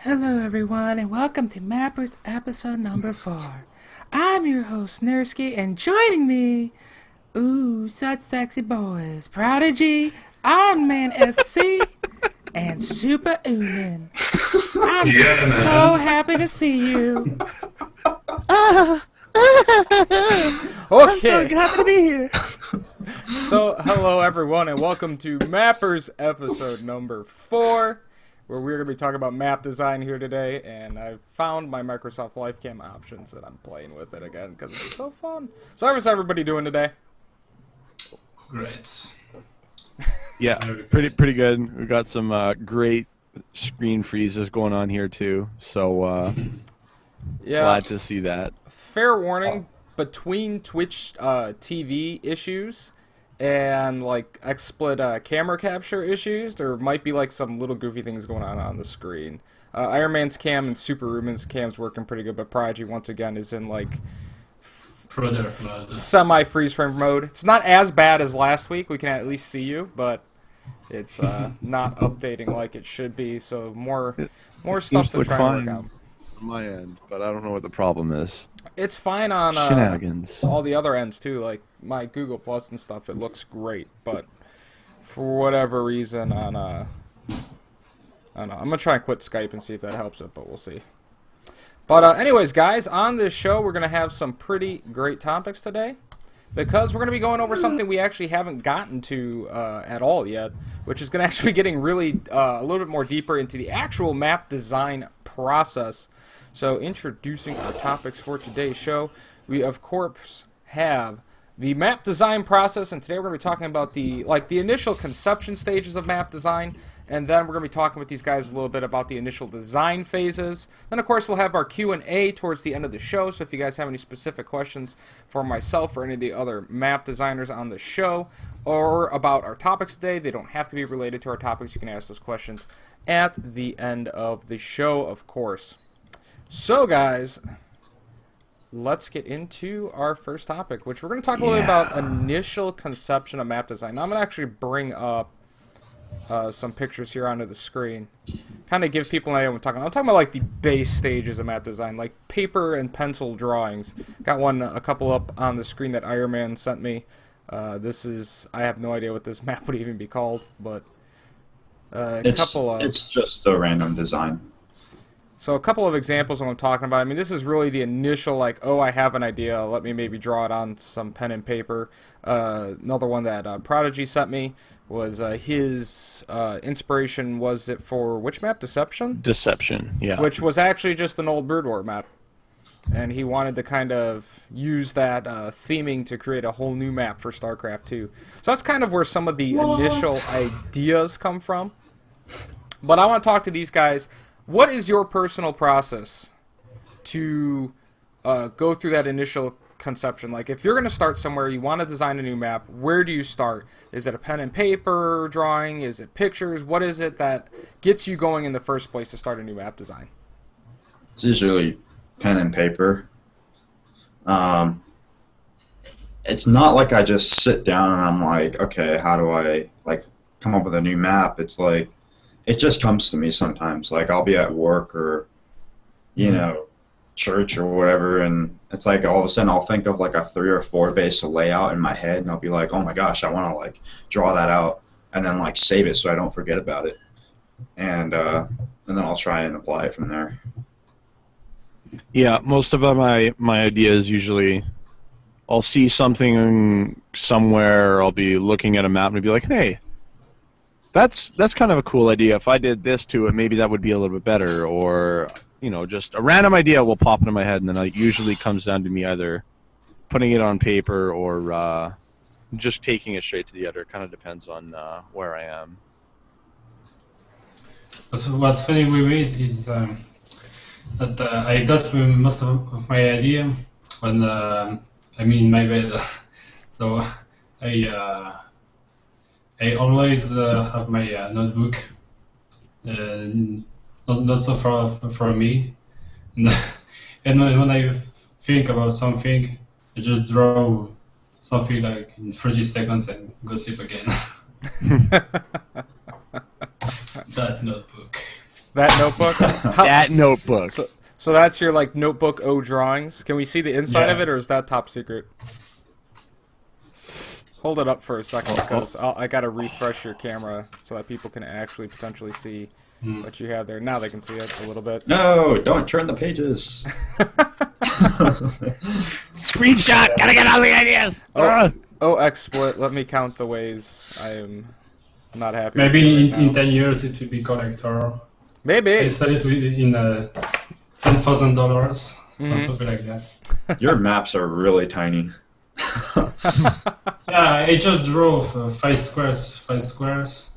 Hello, everyone, and welcome to Mappers episode number 4. I'm your host, Nursky, and joining me, such sexy boys, Prodigy, Iron Man SC, and Super Ooman. I'm so happy to see you. I'm so happy to be here. So, hello everyone, and welcome to Mappers episode number 4, where we're going to be talking about map design here today, and I've found my Microsoft LifeCam options, and I'm playing with it again, because it's so fun. So how's everybody doing today? Great. Yeah, pretty good. We got some great screen freezes going on here too, so Yeah, glad to see that. fair warning, between Twitch TV issues and like XSplit camera capture issues, there might be like some little goofy things going on the screen. Iron Man's cam and Super Ruben's cam's working pretty good, but Prodigy once again is in like semi freeze frame mode. It's not as bad as last week. We can at least see you, but it's not updating like it should be. So more stuff Seems to like try and work out. fine on my end, but I don't know what the problem is. It's fine on Shenanigans. all the other ends too, like my Google Plus and stuff. It looks great, but for whatever reason, on I don't know. I'm gonna try and quit Skype and see if that helps it, but we'll see. But anyways, guys, on this show we're gonna have some pretty great topics today, because we're gonna be going over something we actually haven't gotten to at all yet, which is gonna actually be getting really a little bit more deeper into the actual map design process. So, introducing our topics for today's show, we of course have the map design process, and today we're going to be talking about the initial conception stages of map design, and then we're going to be talking with these guys a little bit about the initial design phases. Then, of course, we'll have our Q&A towards the end of the show, so if you guys have any specific questions for myself or any of the other map designers on the show, or about our topics today, they don't have to be related to our topics. You can ask those questions at the end of the show, of course. So, guys, let's get into our first topic, which we're going to talk a little bit about initial conception of map design. Now, I'm going to actually bring up some pictures here onto the screen, kind of give people an idea what I'm talking about. I'm talking about like the base stages of map design, like paper and pencil drawings. Got a couple up on the screen that Iron Man sent me. I have no idea what this map would even be called, but it's just a random design. So a couple of examples of what I'm talking about. I mean, this is really the initial, like, oh, I have an idea. Let me maybe draw it on some pen and paper. Another one that Prodigy sent me was his inspiration was it for which map? Deception? Deception, yeah. Which was actually just an old Brood War map. And he wanted to kind of use that theming to create a whole new map for StarCraft 2. So that's kind of where some of the initial ideas come from. But I want to talk to these guys. What is your personal process to go through that initial conception? Like, if you're going to start somewhere, you want to design a new map, where do you start? Is it a pen and paper drawing? Is it pictures? What is it that gets you going in the first place to start a new map design? It's usually pen and paper. It's not like I just sit down and I'm like, okay, how do I come up with a new map? It's like, it just comes to me sometimes. Like, I'll be at work or, church or whatever, and it's like all of a sudden I'll think of like a 3 or 4 base layout in my head, and I'll be like, oh my gosh, I want to like draw that out, and then like save it so I don't forget about it, and then I'll try and apply it from there. Yeah, most of my ideas usually, I'll see something somewhere, I'll be looking at a map and be like, hey, that's kind of a cool idea. If I did this to it, maybe that would be a little bit better. Or, just a random idea will pop into my head, and then it usually comes down to me either putting it on paper or just taking it straight to the editor. It kind of depends on where I am. So what's funny with me is that I got most of my idea when I'm in my bed. So I always have my notebook, not so far from me, and when I think about something, I just draw something like in 30 seconds and go sleep again. That notebook. That notebook? That notebook. So that's your like notebook O drawings. Can we see the inside of Yeah. it, or is that top secret? Hold it up for a second because I gotta refresh your camera so that people can actually potentially see what you have there. Now they can see it a little bit. No, don't turn the pages. Screenshot. Gotta get all the ideas. OX split. Let me count the ways I am not happy. Maybe with in, it right in now. 10 years it will be collector. Maybe. I sell it in $10,000, something like that. Your maps are really tiny. Yeah, I just drew 5 squares,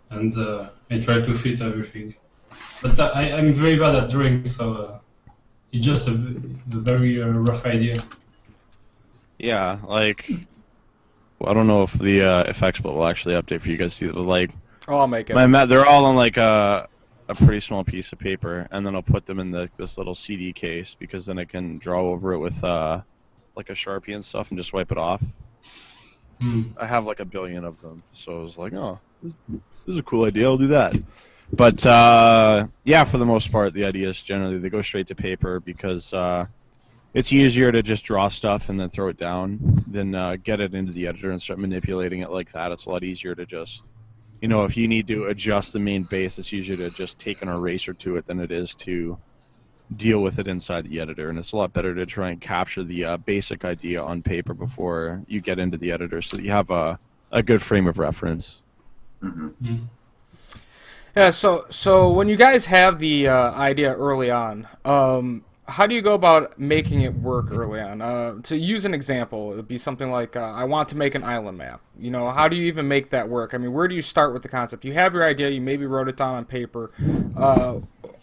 and I try to fit everything. But I'm very bad at drawing, so it's just a very rough idea. Yeah, like. Well, I don't know if the effects will actually update for you guys to see, but like Oh, I'll make it. they're all on like a pretty small piece of paper, and then I'll put them in this little CD case because then I can draw over it with like a Sharpie and stuff and just wipe it off. I have like 1 billion of them, so I was like, oh, this is a cool idea. I'll do that. But yeah, for the most part, the ideas generally they go straight to paper because it's easier to just draw stuff and then throw it down than get it into the editor and start manipulating it like that. It's a lot easier to just, you know, if you need to adjust the main base, it's easier to just take an eraser to it than it is to deal with it inside the editor. And it's a lot better to try and capture the basic idea on paper before you get into the editor so that you have a good frame of reference. Yeah. So when you guys have the idea early on, how do you go about making it work early on? To use an example, it would be something like, I want to make an island map. You know, how do you even make that work? I mean, where do you start with the concept? You have your idea, you maybe wrote it down on paper.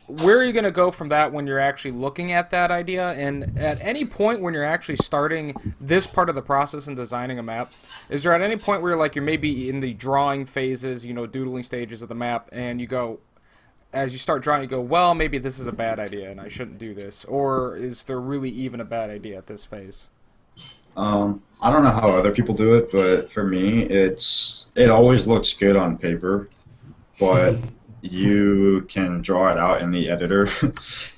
Where are you going to go from that when you're actually looking at that idea? And at any point when you're actually starting this part of the process and designing a map, is there at any point where you're maybe in the drawing phases, you know, doodling stages of the map, and you go, as you start drawing, you go, well, maybe this is a bad idea and I shouldn't do this? Or is there really even a bad idea at this phase? I don't know how other people do it, but for me, it always looks good on paper, but you can draw it out in the editor,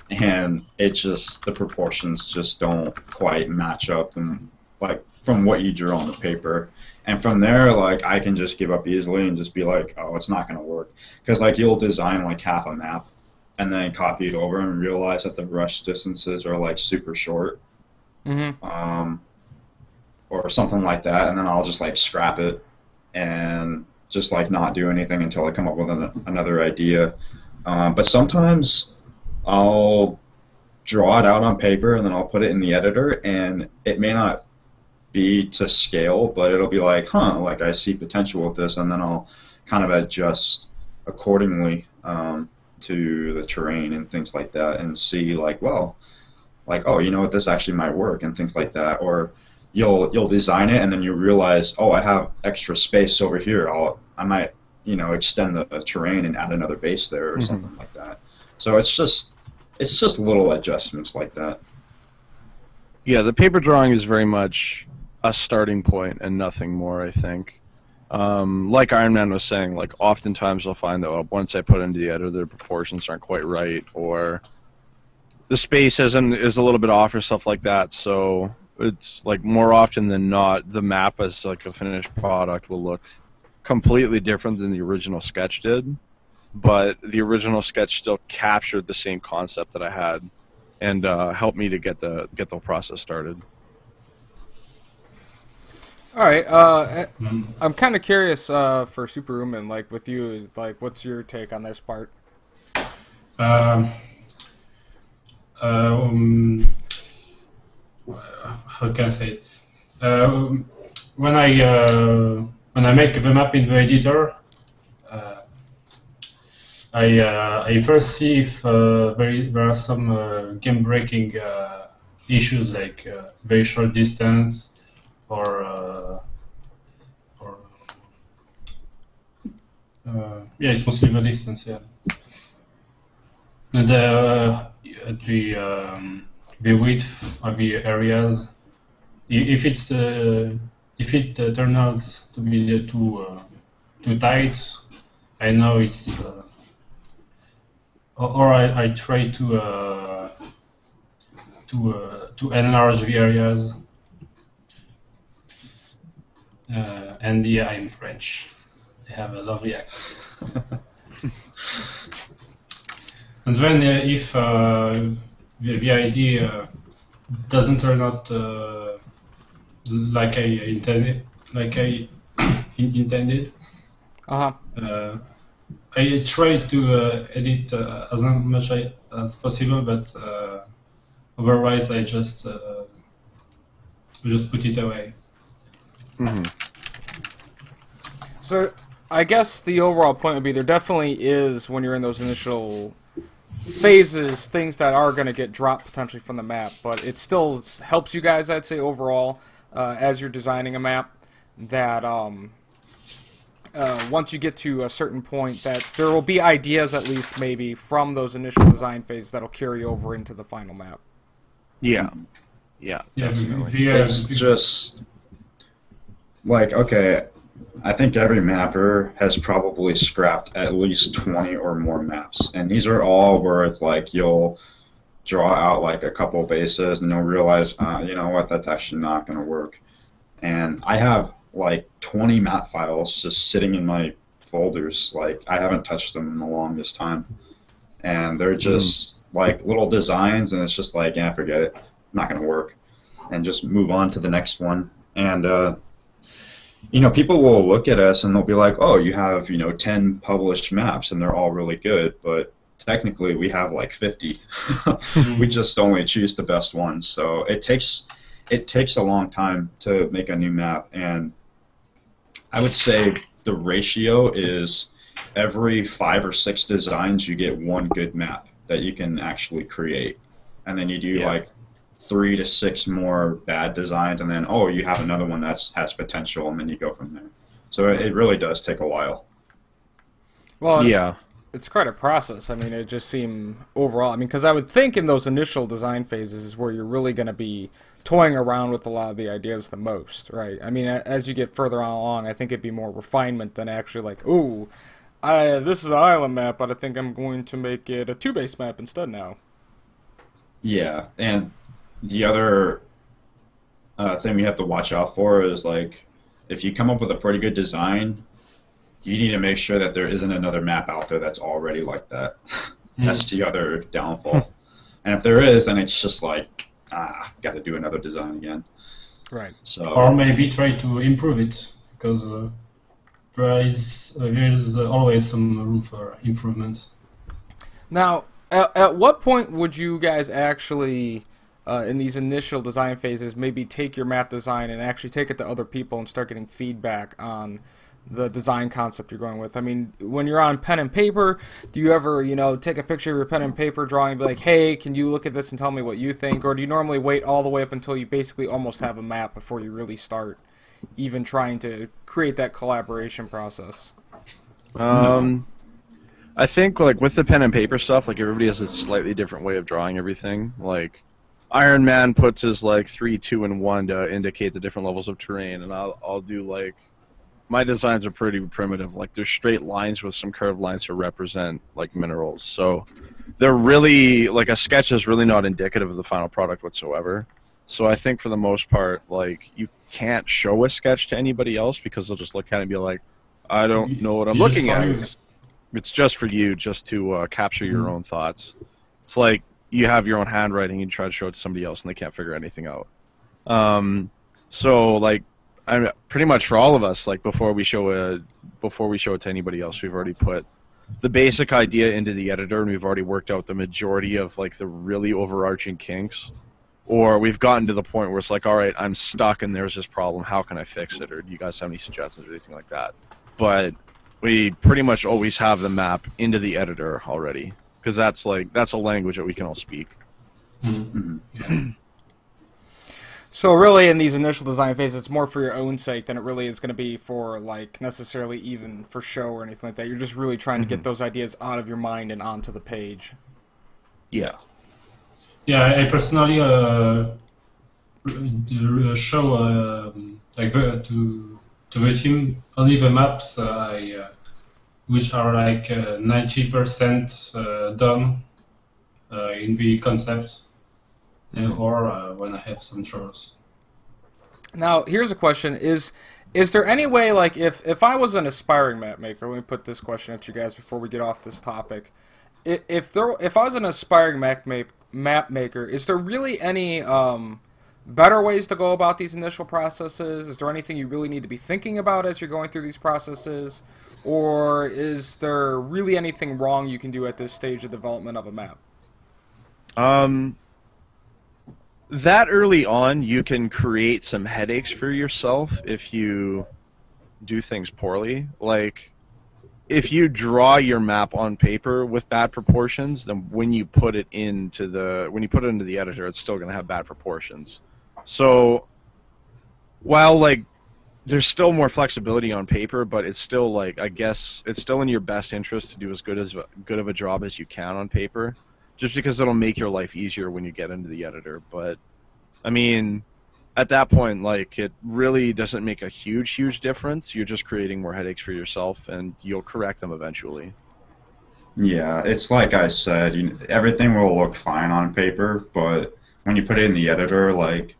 and the proportions just don't quite match up, and like from what you drew on the paper. And from there, like, I can just give up easily and just be like, oh, it's not going to work. Because, like, you'll design, like, half a map and then copy it over and realize that the brush distances are, like, super short. Or something like that. And then I'll just, like, scrap it and just, like, not do anything until I come up with another idea. But sometimes I'll draw it out on paper and then I'll put it in the editor, and it may not be to scale, but it'll be like, like I see potential with this, and then I'll kind of adjust accordingly to the terrain and things like that, and see like, well, like, oh, you know what, this actually might work, and things like that. Or you'll design it and then you realize, oh, I have extra space over here. I might, you know, extend the terrain and add another base there or something like that. So it's just little adjustments like that. Yeah, the paper drawing is very much a starting point and nothing more, I think. Like Iron Man was saying, like, oftentimes I'll find that once I put it into the editor, the proportions aren't quite right, or the space is a little bit off or stuff like that. So it's like more often than not, the map as like a finished product will look completely different than the original sketch did, but the original sketch still captured the same concept that I had and helped me to get the process started. All right, I'm kind of curious for Superhuman, like with you, is like, what's your take on this part? How can I say it? When I make the map in the editor, I first see if there are some game-breaking issues, like very short distance, or yeah, it's mostly the distance, yeah. And the width of the areas, if it turns out to be too tight, I know or I try to enlarge the areas. And yeah, I'm French. I have a lovely accent. And then if the idea doesn't turn out like I intended, Uh-huh. I try to edit as much as possible, but otherwise I just put it away. Hmm. So I guess the overall point would be there definitely is, when you're in those initial phases, things that are going to get dropped potentially from the map, but it still helps you guys, I'd say, overall, as you're designing a map, that once you get to a certain point, that there will be ideas, at least maybe, from those initial design phases that'll carry over into the final map. Yeah. Yeah, Yeah, definitely. It's just like, okay, I think every mapper has probably scrapped at least 20 or more maps, and these are all where it's like you'll draw out like a couple bases and you'll realize, you know what, that's actually not going to work. And I have like 20 map files just sitting in my folders, like I haven't touched them in the longest time, and they're just like little designs, and it's just like, yeah, forget it, not going to work, and just move on to the next one. And you know, people will look at us and they'll be like, oh, you have, you know, 10 published maps and they're all really good, but technically we have like 50. We just only choose the best ones. So it takes a long time to make a new map, and I would say the ratio is every 5 or 6 designs you get one good map that you can actually create, and then you do like 3 to 6 more bad designs, and then you have another one that has potential, and then you go from there. So it really does take a while. Well, Yeah. it's quite a process. I mean, it just seemed overall. I mean, because I would think in those initial design phases is where you're really going to be toying around with a lot of the ideas the most, right? I mean, as you get further on along, I think it'd be more refinement than actually like, ooh, this is an island map, but I think I'm going to make it a 2-base map instead now. Yeah, and the other thing we have to watch out for is, like, if you come up with a pretty good design, you need to make sure that there isn't another map out there that's already like that. That's the other downfall. And if there is, then it's just like, got to do another design again. Right. So, Or maybe try to improve it, because there is always some room for improvement. Now, at what point would you guys actually, in these initial design phases, maybe take your map design and actually take it to other people and start getting feedback on the design concept you're going with? I mean, when you're on pen and paper, do you ever, take a picture of your pen and paper drawing and be like, hey, can you look at this and tell me what you think? Or do you normally wait all the way up until you basically almost have a map before you really start even trying to create that collaboration process? I think, like, with the pen and paper stuff, like, everybody has a slightly different way of drawing everything. Like, Iron Man puts his, like, 3, 2, and 1 to indicate the different levels of terrain, and I'll do, like, my designs are pretty primitive. Like, there's straight lines with some curved lines to represent, like, minerals. So they're really, like, a sketch is really not indicative of the final product whatsoever. So I think for the most part, like, you can't show a sketch to anybody else because they'll just look at it and be like, I don't know what I'm looking at. It's just for you, just to capture your own thoughts. It's like you have your own handwriting and you try to show it to somebody else and they can't figure anything out. So, like, I'm pretty much for all of us, like, before we show it to anybody else, we've already put the basic idea into the editor and we've already worked out the majority of, like, the really overarching kinks. Or we've gotten to the point where it's like, all right, I'm stuck and there's this problem. How can I fix it? Or do you guys have any suggestions or anything like that? But we pretty much always have the map into the editor already, because that's a language that we can all speak. Mm-hmm. So really, in these initial design phases, it's more for your own sake than it really is going to be for, like, necessarily even for show or anything like that. You're just really trying to get those ideas out of your mind and onto the page. Yeah. Yeah, I personally show like to the team only the maps I which are like 90% done in the concept, or when I have some chores. Now, here's a question: Is there any way, like, if I was an aspiring map maker? Let me put this question at you guys before we get off this topic. If I was an aspiring map maker, is there really any better ways to go about these initial processes? Is there anything you really need to be thinking about as you're going through these processes? Or is there really anything wrong you can do at this stage of development of a map? That early on, you can create some headaches for yourself if you do things poorly. Like, if you draw your map on paper with bad proportions, then when you put it into the editor, it's still going to have bad proportions. So, while like there's still more flexibility on paper, but it's still like, I guess it's still in your best interest to do as good of a job as you can on paper, just because it'll make your life easier when you get into the editor. But I mean, at that point, like, it really doesn't make a huge difference. You're just creating more headaches for yourself, and you'll correct them eventually. Yeah, it's like I said, everything will look fine on paper, but when you put it in the editor, like,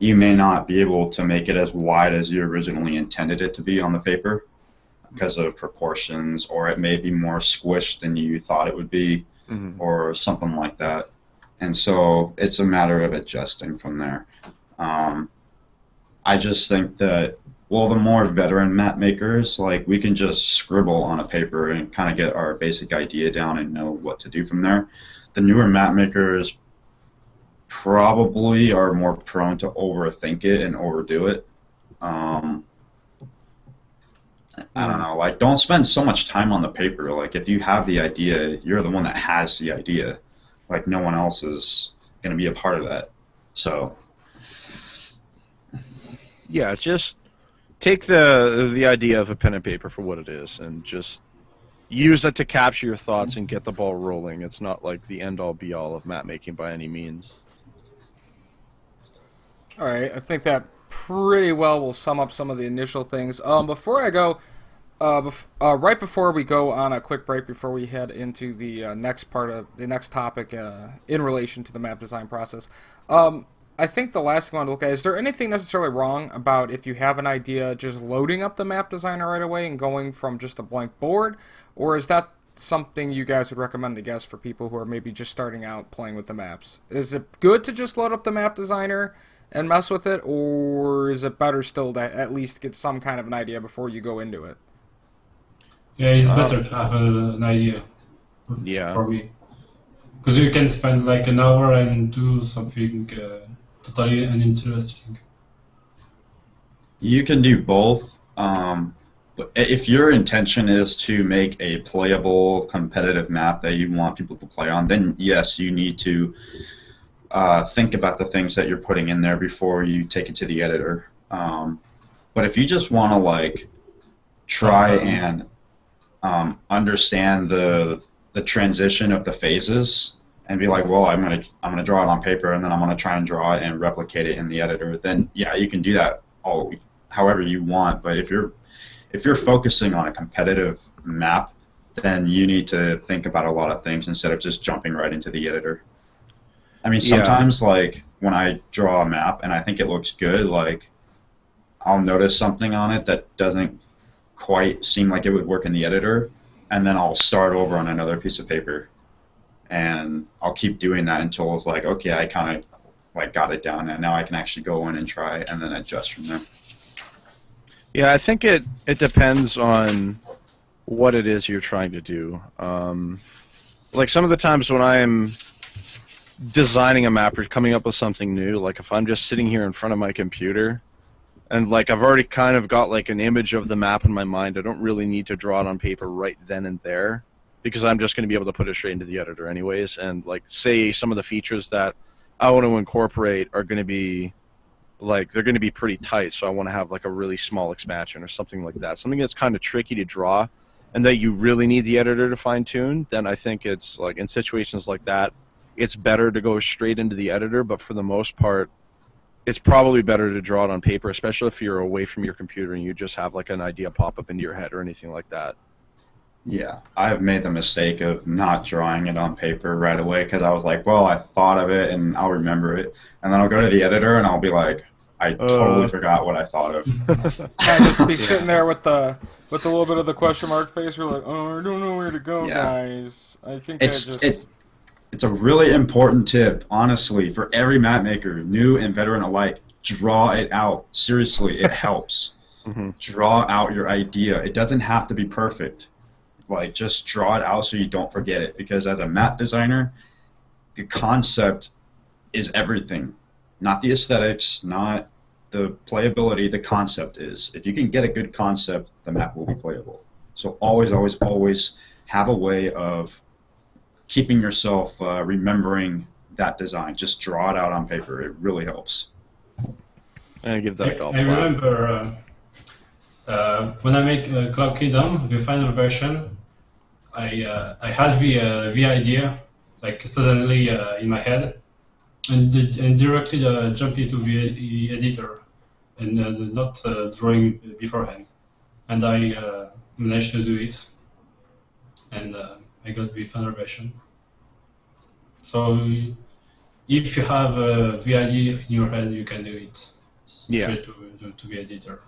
you may not be able to make it as wide as you originally intended it to be on the paper because of proportions, or it may be more squished than you thought it would be, or something like that. And so it's a matter of adjusting from there. I just think that, well, the more veteran map makers, like, we can just scribble on a paper and kind of get our basic idea down and know what to do from there. The newer map makers probably are more prone to overthink it and overdo it. I don't know, like, don't spend so much time on the paper. Like, if you have the idea, you're the one that has the idea. Like, no one else is going to be a part of that. So, yeah, just take the idea of a pen and paper for what it is, and just use it to capture your thoughts and get the ball rolling. It's not like the end-all be-all of map making by any means. All right, I think that pretty well will sum up some of the initial things. Before I go, right before we go on a quick break, before we head into the next part of the next topic in relation to the map design process, I think the last thing I want to look at, is there anything necessarily wrong about, if you have an idea, just loading up the map designer right away and going from just a blank board, or is that something you guys would recommend, I guess, for people who are maybe just starting out playing with the maps? Is it good to just load up the map designer and mess with it, or is it better still to at least get some kind of an idea before you go into it? Yeah, it's better to have an idea. Yeah. For me. Because you can spend like an hour and do something totally uninteresting. you can do both. But if your intention is to make a playable, competitive map that you want people to play on, then yes, you need to think about the things that you're putting in there before you take it to the editor. But if you just want to like try and understand the transition of the phases and be like, well, I'm gonna draw it on paper and then I'm gonna try and draw it and replicate it in the editor, then yeah, you can do that however you want. But if you're focusing on a competitive map, then you need to think about a lot of things instead of just jumping right into the editor. I mean, sometimes like when I draw a map and I think it looks good, like I'll notice something on it that doesn't quite seem like it would work in the editor, and then I'll start over on another piece of paper, and I'll keep doing that until it's like, okay, I kind of like got it down, and now I can actually go in and try and then adjust from there. Yeah, I think it depends on what it is you're trying to do. Like some of the times when I'm designing a map or coming up with something new, like if I'm just sitting here in front of my computer and like I've already kind of got like an image of the map in my mind, I don't really need to draw it on paper right then and there because I'm just going to be able to put it straight into the editor anyways. And like say some of the features that I want to incorporate are going to be like, they're going to be pretty tight, so I want to have like a really small expansion or something like that. Something that's kind of tricky to draw and that you really need the editor to fine tune, then I think it's like in situations like that, it's better to go straight into the editor, but for the most part, it's probably better to draw it on paper, especially if you're away from your computer and you just have like an idea pop up into your head or anything like that. Yeah, I've made the mistake of not drawing it on paper right away because I was like, well, I thought of it and I'll remember it. And then I'll go to the editor and I'll be like, I totally forgot what I thought of. I just be sitting there with a little bit of the question mark face. We're like, oh, I don't know where to go, Yeah. guys. I think I just. It's a really important tip, honestly, for every map maker, new and veteran alike. Draw it out. Seriously, it helps. Draw out your idea. It doesn't have to be perfect. Like, just draw it out so you don't forget it. Because as a map designer, the concept is everything. Not the aesthetics, not the playability. The concept is. If you can get a good concept, the map will be playable. So always, always, always have a way of keeping yourself remembering that design. Just draw it out on paper. It really helps. And give that a golf I clap. remember when I make Cloud Kingdom, the final version, I had the idea like suddenly in my head, and directly jump into the editor and not drawing beforehand. And I managed to do it, and I got the final version. So if you have the idea in your head, you can do it straight to the editor.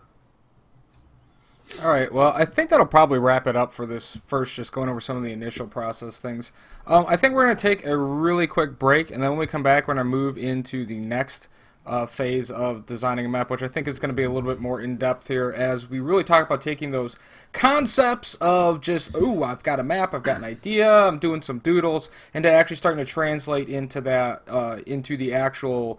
All right, well, I think that'll probably wrap it up for this first, just going over some of the initial process things. I think we're going to take a really quick break, and then when we come back, we're going to move into the next phase of designing a map, which I think is going to be a little bit more in-depth here, as we really talk about taking those concepts of just, ooh, I've got a map, I've got an idea, I'm doing some doodles, and to actually starting to translate into that, into the actual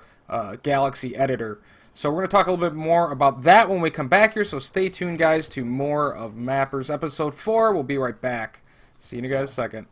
Galaxy editor. So we're going to talk a little bit more about that when we come back here, so stay tuned, guys, to more of Mappers Episode 4. We'll be right back. See you in a guys' second.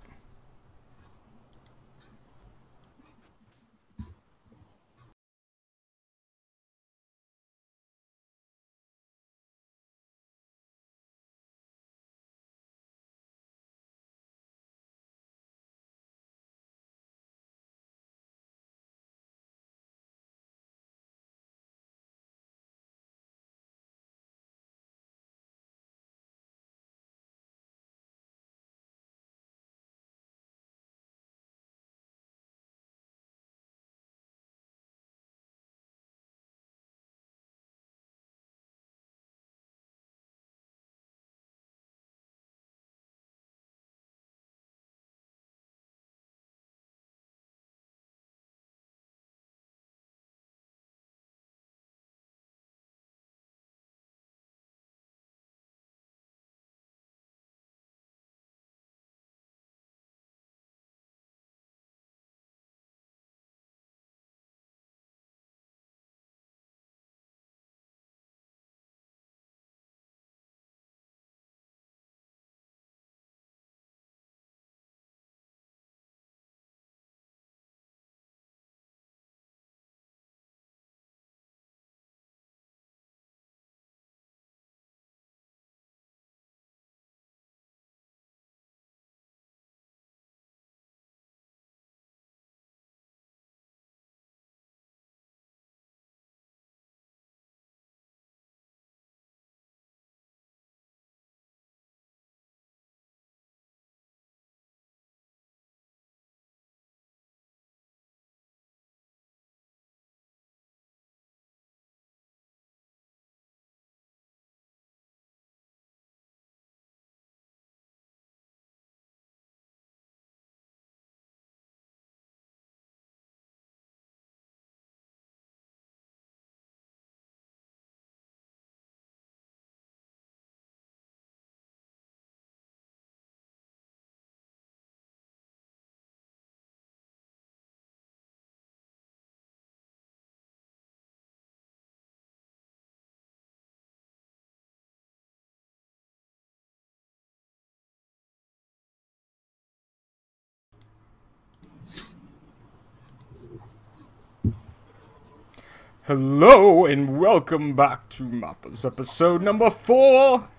Hello, and welcome back to Mappers Episode number 4,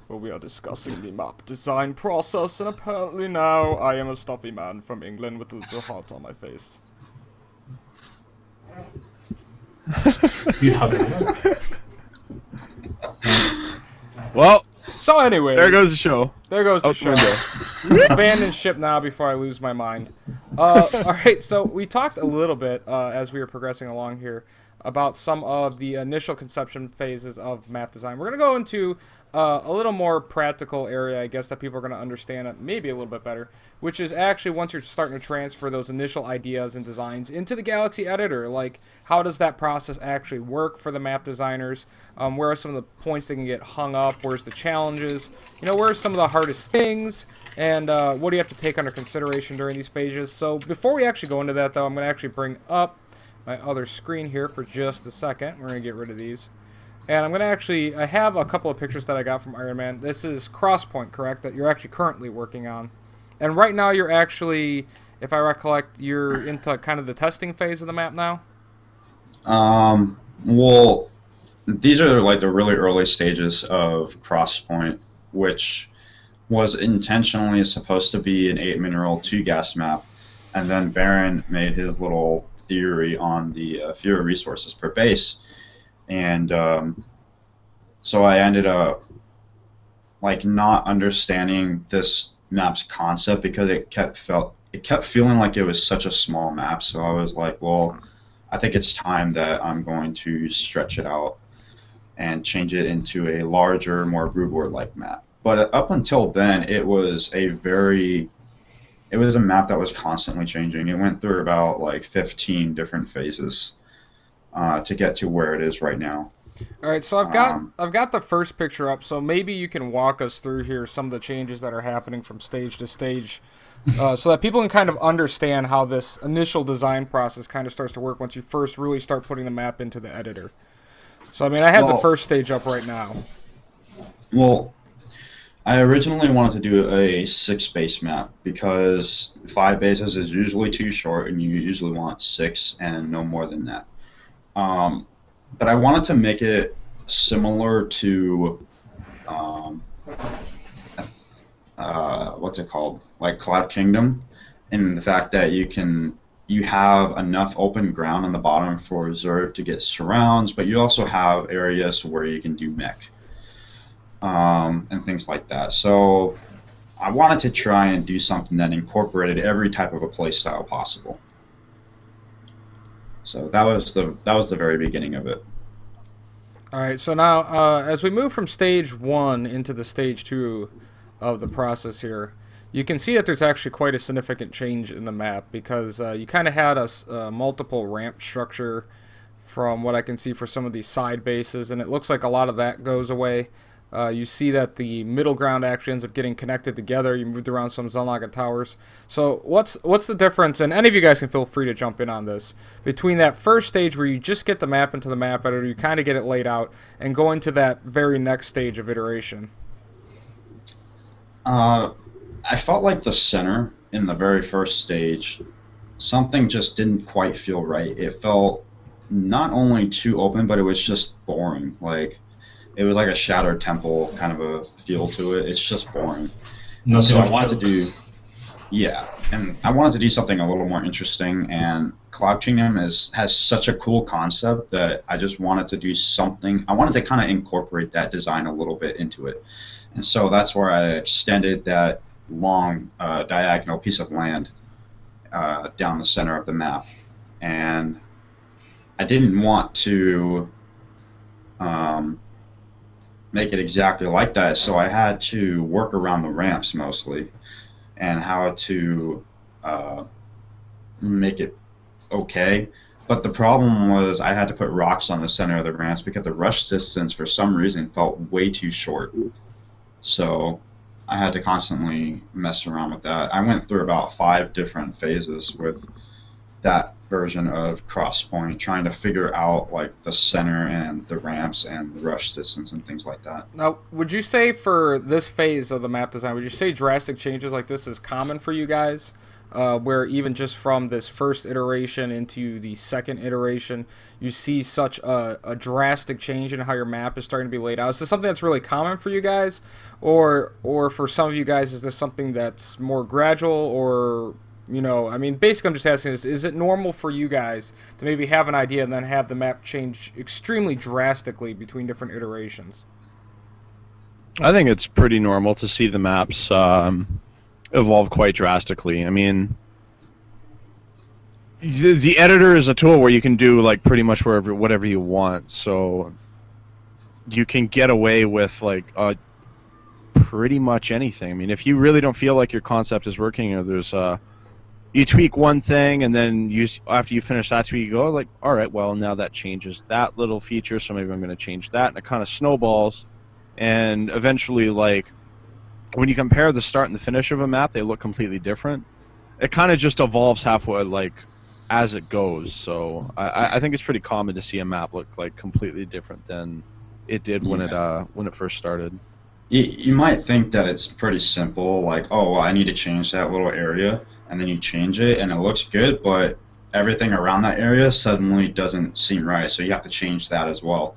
where we are discussing the map design process, and apparently now I am a stuffy man from England with a little heart on my face. You have it. Well, So anyway, There goes the show. there goes the Out the show. window. Abandon ship now before I lose my mind. All right, so we talked a little bit as we were progressing along here about some of the initial conception phases of map design. We're going to go into a little more practical area, I guess, that people are going to understand maybe a little bit better, which is actually once you're starting to transfer those initial ideas and designs into the Galaxy Editor, like how does that process actually work for the map designers? Where are some of the points they can get hung up? Where's the challenges? You know, where are some of the hardest things? And what do you have to take under consideration during these phases? So before we actually go into that, though, I'm going to actually bring up my other screen here for just a second. We're going to get rid of these. And I'm going to actually, I have a couple of pictures that I got from Iron Man. This is Crosspoint, correct, that you're actually currently working on. And right now you're actually, if I recollect, you're into kind of the testing phase of the map now? Well, these are like the really early stages of Crosspoint, which was intentionally supposed to be an 8-mineral 2-gas map. And then Baron made his little theory on the fewer resources per base, and so I ended up like not understanding this map's concept because it kept feeling like it was such a small map. So I was like, well, I think it's time that I'm going to stretch it out and change it into a larger, more Broodlord-like map. But up until then, it was a map that was constantly changing. It went through about like 15 different phases to get to where it is right now. All right, so I've got the first picture up, so maybe you can walk us through here some of the changes that are happening from stage to stage, so that people can kind of understand how this initial design process kind of starts to work once you first really start putting the map into the editor. So I mean, I have the first stage up right now. Well, I originally wanted to do a 6-base map because 5 bases is usually too short, and you usually want 6 and no more than that. But I wanted to make it similar to what's it called, like Cloud Kingdom, in the fact that you have enough open ground on the bottom for Zerg to get surrounds, but you also have areas where you can do mech. And things like that. So I wanted to try and do something that incorporated every type of a playstyle possible. So that was the very beginning of it. All right, so now as we move from stage 1 into the stage 2 of the process here, you can see that there's actually quite a significant change in the map because you kind of had a multiple ramp structure from what I can see for some of these side bases, and it looks like a lot of that goes away. You see that the middle ground actually ends up getting connected together. You moved around some Zenlaga towers. So what's the difference, and any of you guys can feel free to jump in on this, between that first stage where you just get the map into the map editor, you kind of get it laid out, and go into that very next stage of iteration? I felt like the center in the very first stage, something just didn't quite feel right. It felt not only too open, but it was just boring. Like, it was like a Shattered Temple kind of a feel to it. It's just boring. So I wanted to do, and I wanted to do something a little more interesting. And Cloud Kingdom has such a cool concept that I just wanted to do something. I wanted to kind of incorporate that design a little bit into it. And so that's where I extended that long diagonal piece of land down the center of the map. And I didn't want to make it exactly like that, so I had to work around the ramps mostly and how to make it okay. But the problem was I had to put rocks on the center of the ramps because the rush distance for some reason felt way too short. So I had to constantly mess around with that. I went through about 5 different phases with that version of Crosspoint, trying to figure out like the center and the ramps and the rush distance and things like that. Now, would you say for this phase of the map design, would you say drastic changes like this is common for you guys? Where even just from this first iteration into the second iteration, you see such a drastic change in how your map is starting to be laid out? Is this something that's really common for you guys? Or for some of you guys, is this something that's more gradual? Or, you know, I mean, basically I'm just asking is it normal for you guys to maybe have an idea and then have the map change extremely drastically between different iterations? I think it's pretty normal to see the maps evolve quite drastically. I mean, the editor is a tool where you can do like pretty much whatever you want. So you can get away with like pretty much anything. I mean, if you really don't feel like your concept is working, or there's you tweak one thing, and then after you finish that tweak, you go like, all right, well now that changes that little feature, so maybe I'm going to change that, and it kind of snowballs, and eventually, like when you compare the start and the finish of a map, they look completely different. It kind of just evolves halfway, like as it goes. So I think it's pretty common to see a map look like completely different than it did when it first started. You might think that it's pretty simple, like, oh, well, I need to change that little area, and then you change it, and it looks good, but everything around that area suddenly doesn't seem right, so you have to change that as well.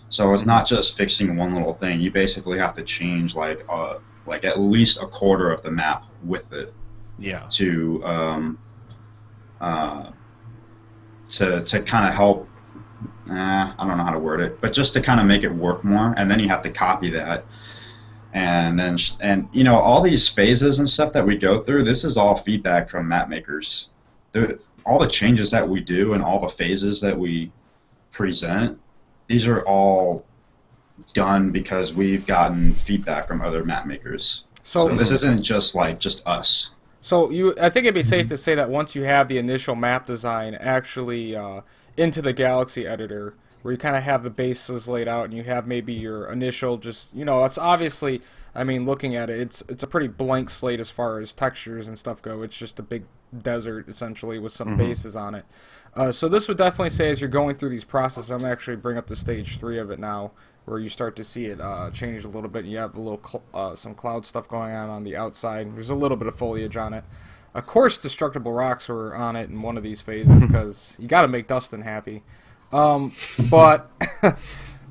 So it's not just fixing one little thing. You basically have to change, like at least a quarter of the map with it. Yeah. To kind of help, I don't know how to word it, but just to kind of make it work more, and then you have to copy that. And then, you know, all these phases and stuff that we go through, this is all feedback from map makers. All the changes that we do and all the phases that we present, these are all done because we've gotten feedback from other map makers. So this isn't just us. So I think it'd be safe to say that once you have the initial map design actually into the Galaxy editor, where you kind of have the bases laid out and you have maybe your initial just, you know, it's obviously, I mean, looking at it, it's a pretty blank slate as far as textures and stuff go. It's just a big desert, essentially, with some bases on it. So this would definitely say, as you're going through these processes, I'm actually bring up to stage 3 of it now, where you start to see it change a little bit. And you have a little some cloud stuff going on the outside. There's a little bit of foliage on it. Of course, destructible rocks were on it in one of these phases, because you got to make Dustin happy.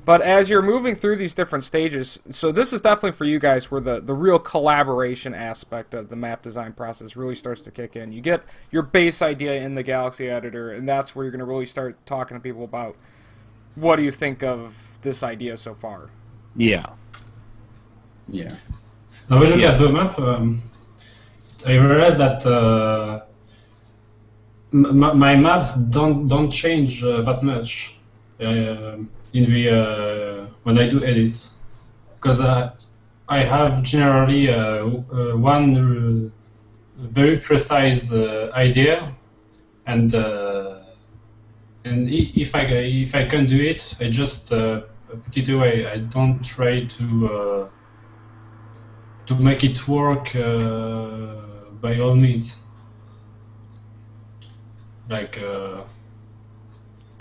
But as you're moving through these different stages, so this is definitely for you guys where the real collaboration aspect of the map design process really starts to kick in. You get your base idea in the Galaxy editor, and that's where you're going to really start talking to people about what do you think of this idea so far. Yeah. Now we look at the map. I realized that my maps don't change that much in the when I do edits, because I have generally one very precise idea, and if I can do it, I just put it away. I don't try to make it work by all means. Like,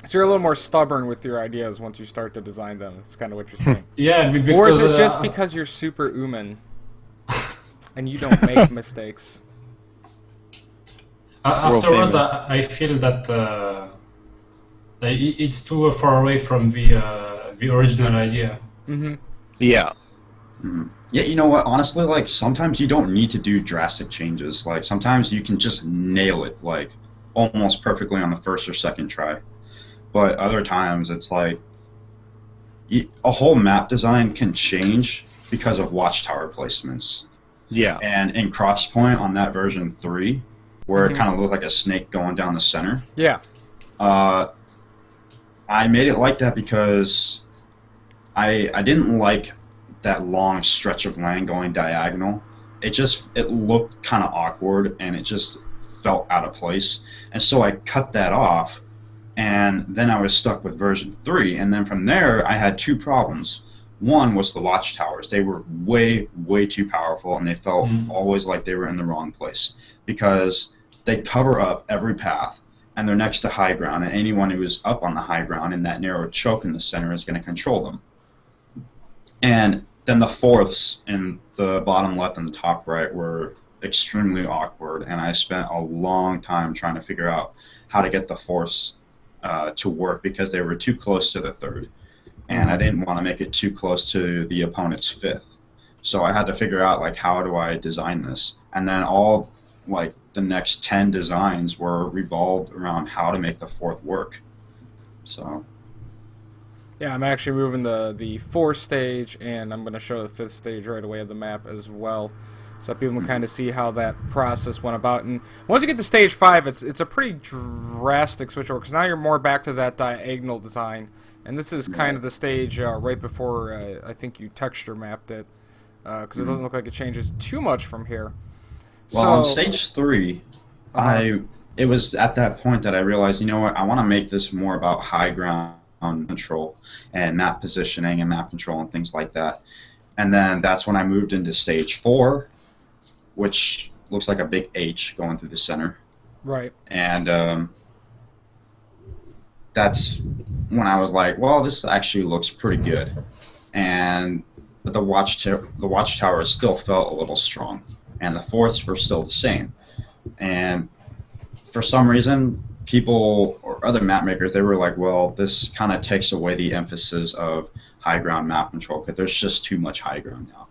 So you're a little more stubborn with your ideas once you start to design them. It's kind of what you're saying. yeah, because, or is it just because you're super human and you don't make mistakes? Afterwards, I feel that it's too far away from the original idea. Mm-hmm. Yeah. Mm-hmm. Yeah, you know what? Honestly, like sometimes you don't need to do drastic changes. Like sometimes you can just nail it, like almost perfectly on the first or second try. But other times it's like a whole map design can change because of watchtower placements. Yeah. And in Crosspoint on that version 3, where it kind of looked like a snake going down the center. Yeah. I made it like that because I didn't like that long stretch of land going diagonal. It looked kind of awkward, and it just felt out of place. And so I cut that off, and then I was stuck with version 3. And then from there, I had 2 problems. One was the watchtowers. They were way, way too powerful, and they felt always like they were in the wrong place because they cover up every path, and they're next to high ground, and anyone who is up on the high ground in that narrow choke in the center is going to control them. And then the fourths in the bottom left and the top right were extremely awkward, and I spent a long time trying to figure out how to get the fourths to work because they were too close to the third, and I didn't want to make it too close to the opponent's fifth. So I had to figure out, like, how do I design this? And then all, like, the next 10 designs were revolved around how to make the fourth work. So... Yeah, I'm actually moving the fourth stage, and I'm going to show the fifth stage right away of the map as well, so that people can kind of see how that process went about. And once you get to stage 5, it's a pretty drastic switch over, because now you're more back to that diagonal design. And this is kind of the stage right before I think you texture mapped it, because it doesn't look like it changes too much from here. Well, So, on stage 3, Uh-huh. it was at that point that I realized, you know what, I want to make this more about high ground control and map positioning and map control and things like that. And then that's when I moved into stage 4, which looks like a big H going through the center. right. And that's when I was like, well, this actually looks pretty good. And the watchtower still felt a little strong, and the forts were still the same. And for some reason, people or other map makers, they were like, well, this kind of takes away the emphasis of high ground map control because there's just too much high ground now.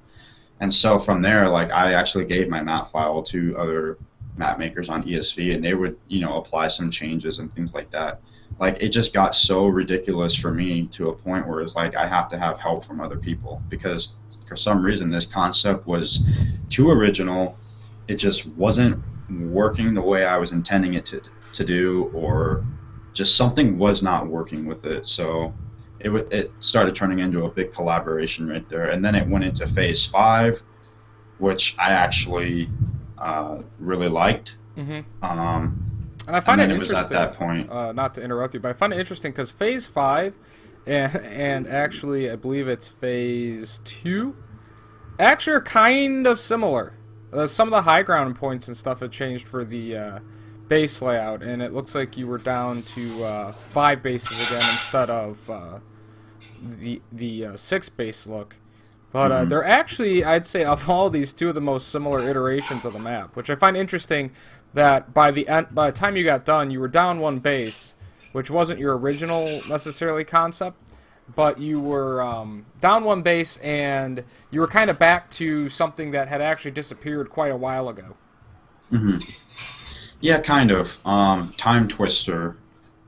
And so from there, like, I actually gave my map file to other map makers on ESV, and they would, apply some changes and things like that. Like, it just got so ridiculous for me to a point where it's like I have to have help from other people because for some reason this concept was too original. It just wasn't working the way I was intending it to do, or just something was not working with it. So it started turning into a big collaboration right there, and then it went into phase 5, which I actually really liked. Mm-hmm. And I find And it then it was interesting. at that point. Not to interrupt you, but I find it interesting because phase 5, and actually I believe it's phase 2, actually are kind of similar. Some of the high ground points and stuff had changed for the base layout, and it looks like you were down to 5 bases again instead of the 6 base look. But they're actually, I'd say, of all these, 2 of the most similar iterations of the map, which I find interesting that by the time you got done, you were down 1 base, which wasn't your original necessarily concept, but you were down 1 base and you were kind of back to something that had actually disappeared quite a while ago. Mm-hmm. Yeah, kind of. Time Twister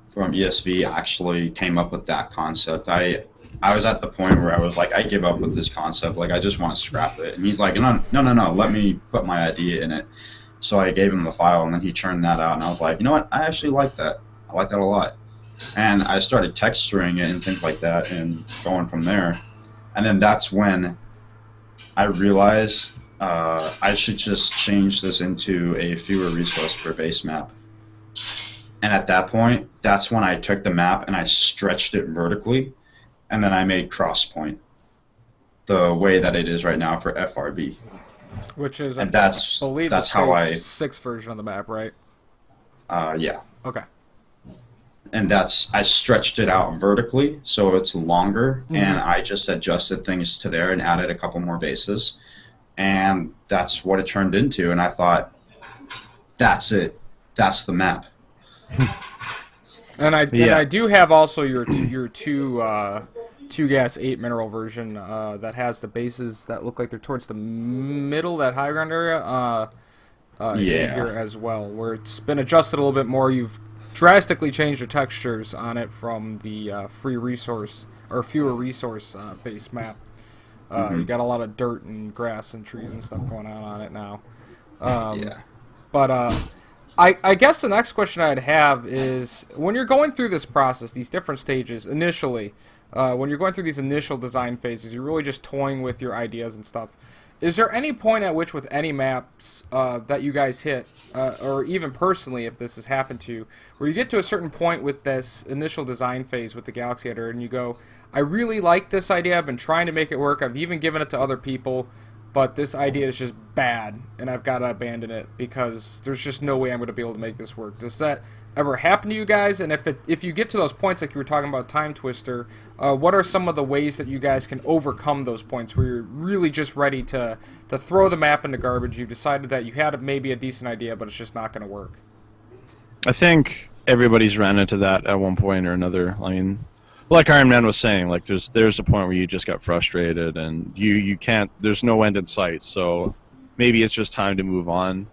from ESV actually came up with that concept. I was at the point where I was like, I give up with this concept. Like, I just want to scrap it. And he's like, no, let me put my idea in it. So I gave him the file, and then he churned that out. And I was like, you know what? I actually like that. I like that a lot. And I started texturing it and things like that and going from there. And then that's when I realized I should just change this into a fewer resource per base map. And at that point, that's when I took the map and I stretched it vertically. And then I made Crosspoint the way that it is right now for FRB. Which is, And I believe, that's the how stage 6 version of the map, right? yeah. Okay. And I stretched it out vertically so it's longer, and I just adjusted things to there and added a couple more bases. And that's what it turned into, and I thought, that's it. That's the map. And I do have also your two gas 8 mineral version that has the bases that look like they're towards the middle, that high ground area. In here as well, where it's been adjusted a little bit more. You've drastically changed the textures on it from the free resource or fewer resource based map. You got a lot of dirt and grass and trees and stuff going on it now. But I guess the next question I'd have is, when you're going through this process, these different stages initially, when you're going through these initial design phases, you're really just toying with your ideas and stuff. Is there any point at which, with any maps that you guys hit, or even personally, if this has happened to you, where you get to a certain point with this initial design phase with the Galaxy Editor, and you go, I really like this idea, I've been trying to make it work, I've even given it to other people, but this idea is just bad, and I've got to abandon it, because there's just no way I'm going to be able to make this work. Does that ever happen to you guys? And if you get to those points, like you were talking about Time Twister, what are some of the ways that you guys can overcome those points where you're really just ready to throw the map in the garbage? You've decided that you had maybe a decent idea, but it's just not going to work. I think everybody's ran into that at one point or another. I mean, like Iron Man was saying, like there's a point where you just got frustrated and you can't. There's no end in sight. So maybe it's just time to move on.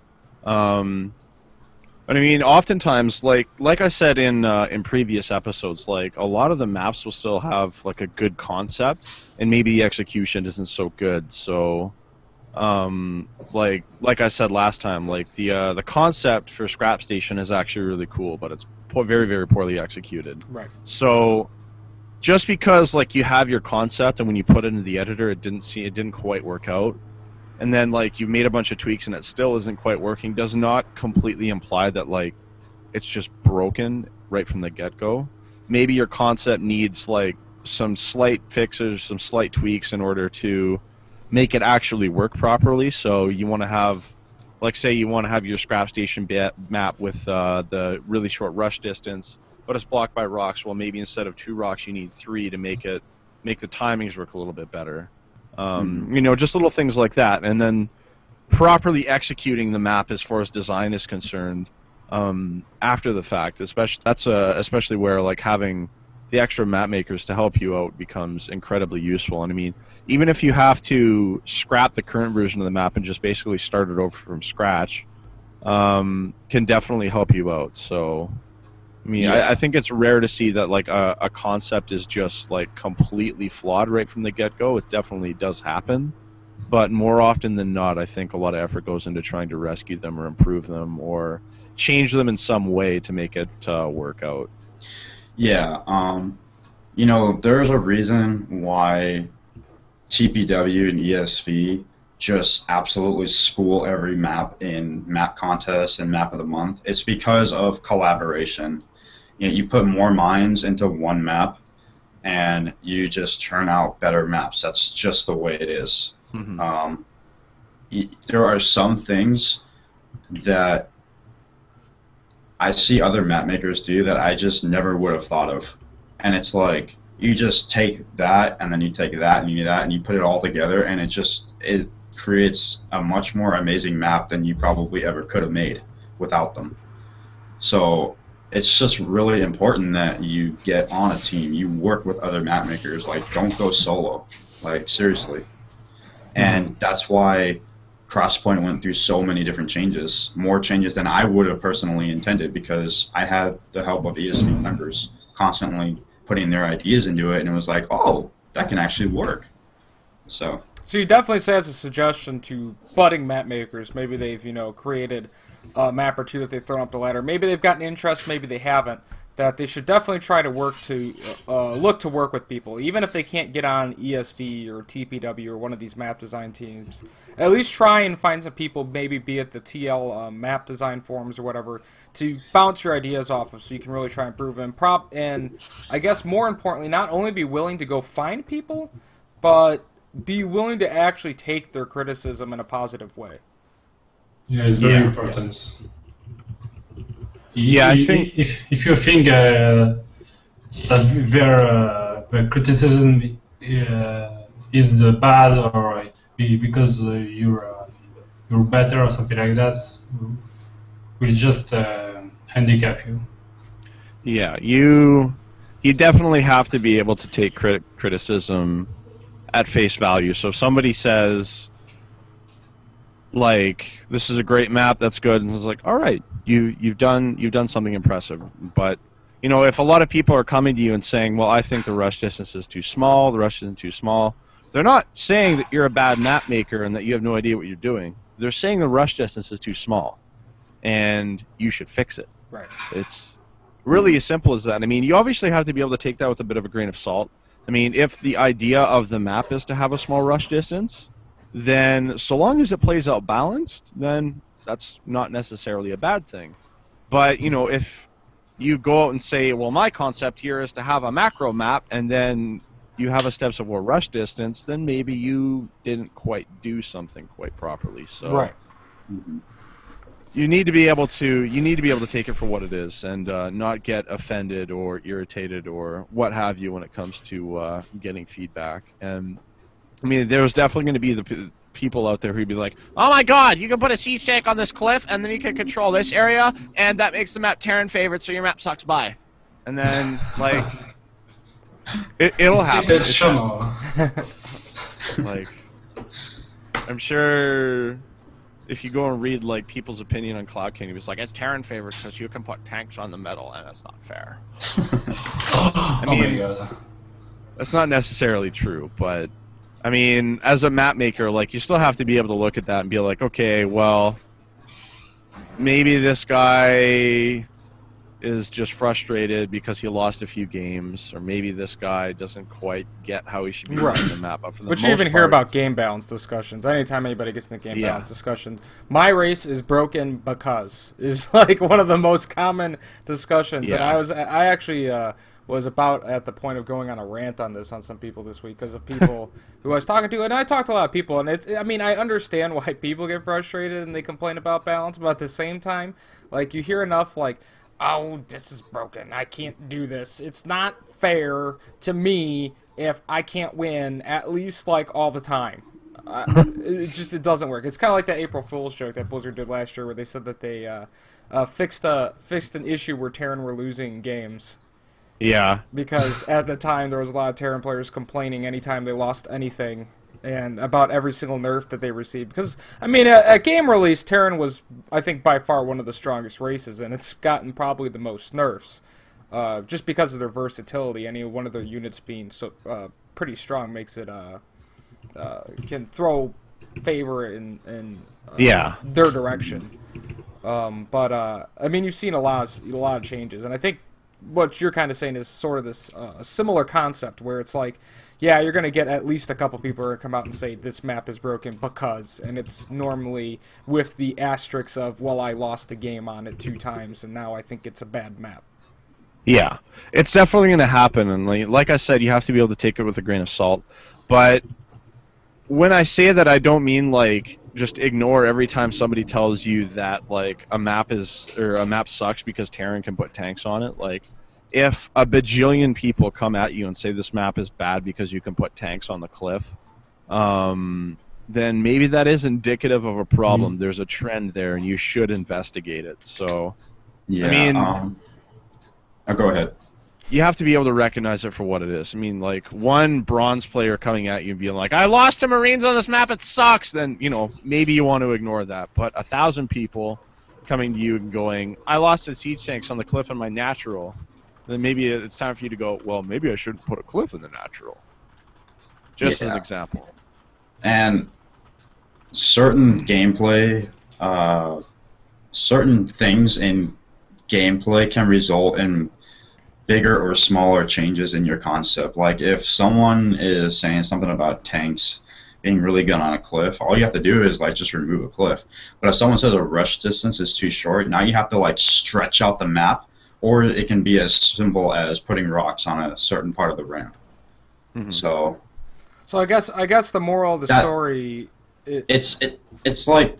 But I mean, oftentimes, like I said in previous episodes, like a lot of the maps will still have like a good concept, and maybe the execution isn't so good. So, like I said last time, like the concept for Scrap Station is actually really cool, but it's very, very poorly executed. Right. So, just because like you have your concept and when you put it into the editor, it didn't quite work out, and then like you've made a bunch of tweaks and it still isn't quite working, does not completely imply that like it's just broken right from the get-go. Maybe your concept needs like some slight fixes, some slight tweaks in order to make it actually work properly. So you want to have, like, say you want to have your Scrap Station map with the really short rush distance, but it's blocked by rocks. Well, maybe instead of 2 rocks, you need 3 to make the timings work a little bit better. You know, just little things like that, and then properly executing the map as far as design is concerned after the fact. Especially where like having the extra map makers to help you out becomes incredibly useful. And I mean, even if you have to scrap the current version of the map and just basically start it over from scratch, can definitely help you out. So, I mean, I think it's rare to see that like a concept is just like completely flawed right from the get-go. It definitely does happen, but more often than not, I think a lot of effort goes into trying to rescue them or improve them or change them in some way to make it work out. Yeah, you know, there's a reason why TPW and ESV just absolutely school every map in map contests and map of the month. It's because of collaboration. You know, you put more minds into one map and you just turn out better maps. That's just the way it is. Mm-hmm. There are some things that I see other map makers do that I just never would have thought of. And it's like, you just take that, and then you take that, and you do that, and you put it all together, and it creates a much more amazing map than you probably ever could have made without them. So it's just really important that you get on a team. You work with other map makers. Like, don't go solo. Like, seriously. And that's why Crosspoint went through so many different changes, more changes than I would have personally intended, because I had the help of ESV members constantly putting their ideas into it, and it was like, oh, that can actually work. So you definitely say as a suggestion to budding map makers, maybe they've, you know, created a map or two that they've thrown up the ladder. Maybe they've gotten interest, maybe they haven't. That they should definitely try to look to work with people, even if they can't get on ESV or TPW or one of these map design teams. At least try and find some people, maybe be it the TL map design forums or whatever, to bounce your ideas off of, so you can really try and improve them. And I guess more importantly, not only be willing to go find people, but be willing to actually take their criticism in a positive way. Yeah, it's very important. Yeah, I think if you think that their criticism is bad, or because you're better or something like that, will just handicap you. Yeah, you definitely have to be able to take criticism at face value. So if somebody says, like, this is a great map, that's good, and it's like, all right, you've done something impressive. But, you know, if a lot of people are coming to you and saying, well, I think the rush distance is too small, the rush isn't too small, they're not saying that you're a bad map maker and that you have no idea what you're doing. They're saying the rush distance is too small and you should fix it. Right. It's really as simple as that. I mean, you obviously have to be able to take that with a bit of a grain of salt. I mean, if the idea of the map is to have a small rush distance, then so long as it plays out balanced, then that's not necessarily a bad thing. But, you know, if you go out and say, well, my concept here is to have a macro map, and then you have a steps of war rush distance, then maybe you didn't quite do something quite properly. So right. You need to be able to take it for what it is, and not get offended or irritated or what have you when it comes to getting feedback. And I mean, there's definitely going to be the people out there who'd be like, oh my god, you can put a siege tank on this cliff and then you can control this area, and that makes the map Terran favorite, so your map sucks, bye. And then, like, it'll happen. Show. Like, I'm sure if you go and read like people's opinion on Cloud King, it's like it's Terran favorite because you can put tanks on the metal, and that's not fair. Oh my mean, god. That's not necessarily true, but I mean, as a map maker, like you still have to be able to look at that and be like, okay, well, maybe this guy is just frustrated because he lost a few games, or maybe this guy doesn't quite get how he should be running the map. But for the Which most you even hear part, about game balance discussions. Anytime anybody gets into game balance discussions, my race is broken because is like one of the most common discussions. Yeah. And I actually was about at the point of going on a rant on this on some people this week because of people who I was talking to, and I talked to a lot of people, and I mean, I understand why people get frustrated and they complain about balance, but at the same time, like you hear enough like, oh, this is broken, I can't do this, it's not fair to me if I can't win at least like all the time. It doesn't work. It's kind of like that April Fool's joke that Blizzard did last year where they said that they fixed an issue where Terran were losing games. yeah, Because at the time there was a lot of Terran players complaining anytime they lost anything and about every single nerf that they received. Because, I mean, at game release, Terran was, I think, by far one of the strongest races, and it's gotten probably the most nerfs. Just because of their versatility, any one of their units being so pretty strong makes it can throw favor in their direction. But I mean, you've seen a lot of changes, and I think what you're kind of saying is sort of this similar concept where it's like, yeah, you're going to get at least a couple people who come out and say this map is broken because, and it's normally with the asterisks of, well, I lost the game on it 2 times, and now I think it's a bad map. yeah. It's definitely going to happen, and like I said, you have to be able to take it with a grain of salt. But when I say that, I don't mean like just ignore every time somebody tells you that like a map sucks because Terran can put tanks on it. Like, if a bajillion people come at you and say this map is bad because you can put tanks on the cliff, then maybe that is indicative of a problem. There's a trend there, and you should investigate it. So, Yeah. I mean, go ahead. you have to be able to recognize it for what it is. I mean, like, one bronze player coming at you and being like, I lost to Marines on this map, it sucks, then, you know, maybe you want to ignore that. But 1,000 people coming to you and going, I lost to siege tanks on the cliff in my natural, then maybe it's time for you to go, well, maybe I shouldn't put a cliff in the natural. Just as an example. And certain gameplay, certain things in gameplay can result in bigger or smaller changes in your concept. Like if someone is saying something about tanks being really good on a cliff, all you have to do is like just remove a cliff. But if someone says a rush distance is too short, now you have to like stretch out the map, or it can be as simple as putting rocks on a certain part of the ramp. Mm-hmm. So I guess the moral of the story, it's like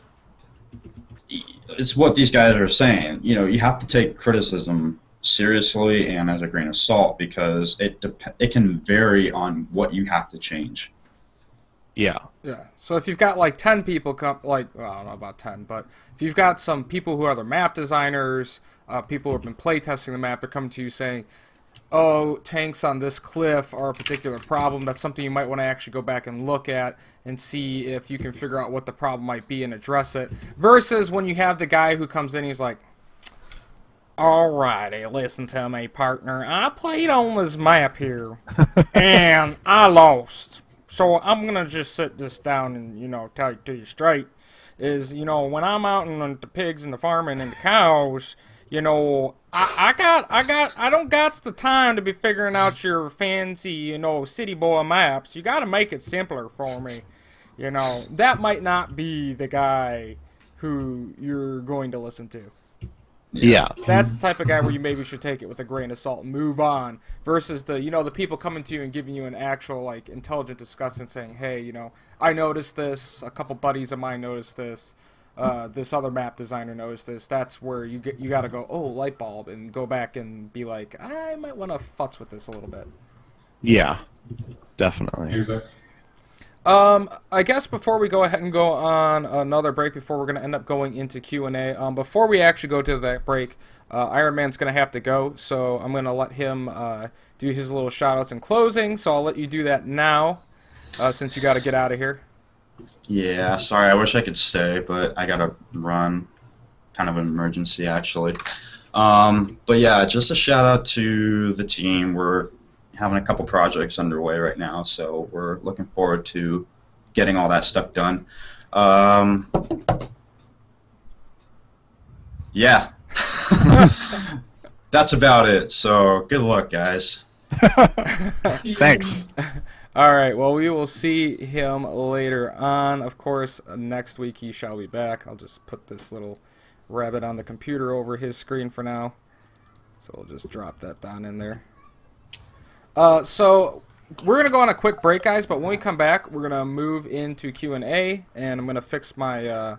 it's what these guys are saying. You know, you have to take criticism seriously and as a grain of salt because it can vary on what you have to change. Yeah. Yeah. So if you've got like 10 people well, I don't know about 10, but if you've got some people who are the map designers, people who have been playtesting the map, they're coming to you saying, oh, tanks on this cliff are a particular problem. That's something you might want to actually go back and look at and see if you can figure out what the problem might be and address it. Versus when you have the guy who comes in, he's like, alrighty, listen to me, partner. I played on this map here, and I lost. So I'm going to just sit this down and, you know, tell you to you straight. Is, you know, when I'm out on the pigs and the farming and the cows, you know, I don't got the time to be figuring out your fancy, you know, city boy maps. You got to make it simpler for me. You know, that might not be the guy who you're going to listen to. Yeah. That's the type of guy where you maybe should take it with a grain of salt and move on, versus the, you know, the people coming to you and giving you an actual, like, intelligent discussion saying, hey, you know, I noticed this, a couple buddies of mine noticed this, this other map designer noticed this. That's where you got to go, oh, light bulb, and go back and be like, I might want to futz with this a little bit. Yeah, definitely. Exactly. I guess before we go ahead and go on another break, before we're going to end up going into Q&A, before we actually go to that break, Iron Man's going to have to go, so I'm going to let him do his little shout-outs and closing, so I'll let you do that now, since you got to get out of here. Yeah, sorry. I wish I could stay, but I gotta run. Kind of an emergency, actually. But yeah, just a shout out to the team. We're having a couple projects underway right now, so we're looking forward to getting all that stuff done. Um, yeah, that's about it. So good luck, guys. Thanks. All right. Well, we will see him later on. Of course, next week he shall be back. I'll just put this little rabbit on the computer over his screen for now. So we'll just drop that down in there. So we're gonna go on a quick break, guys. But when we come back, we're gonna move into Q&A, and I'm gonna fix my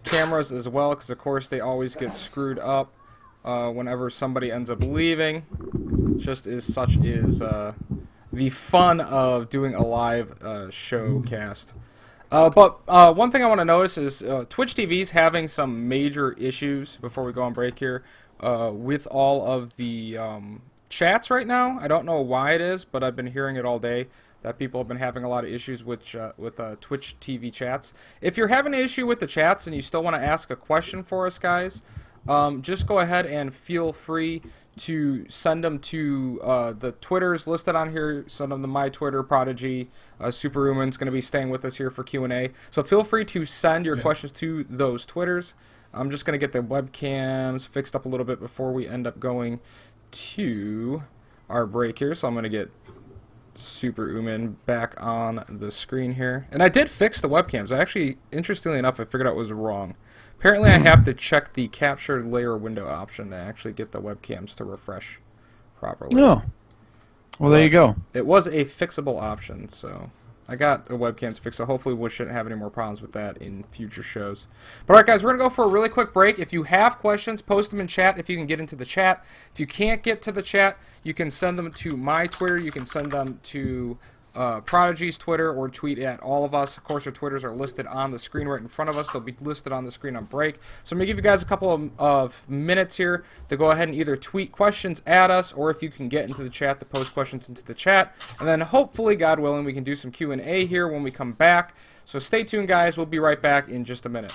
cameras as well, because of course they always get screwed up whenever somebody ends up leaving. Just as such is the fun of doing a live showcast. But one thing I want to notice is Twitch TV is having some major issues before we go on break here with all of the chats right now. I don't know why it is, but I've been hearing it all day that people have been having a lot of issues with Twitch TV chats. If you're having an issue with the chats and you still want to ask a question for us, guys, just go ahead and feel free to send them to the Twitters listed on here. Send them to my Twitter, Prodigy. Superhuman's going to be staying with us here for Q&A. So feel free to send your questions to those Twitters. I'm just going to get the webcams fixed up a little bit before we end up going to our break here. So I'm going to get Superhuman back on the screen here. And I did fix the webcams. I actually, interestingly enough, I figured out it was wrong. Apparently I have to check the captured layer window option to actually get the webcams to refresh properly. No. Well, there you go. It was a fixable option, so I got the webcams fixed, so hopefully we shouldn't have any more problems with that in future shows. But alright guys, we're going to go for a really quick break. If you have questions, post them in chat if you can get into the chat. If you can't get to the chat, you can send them to my Twitter. You can send them to Prodigy's Twitter, or tweet at all of us. Of course, our Twitters are listed on the screen right in front of us. They'll be listed on the screen on break. So I'm going to give you guys a couple of minutes here to go ahead and either tweet questions at us, or if you can get into the chat, to post questions into the chat. And then hopefully, God willing, we can do some Q&A here when we come back. So stay tuned, guys. We'll be right back in just a minute.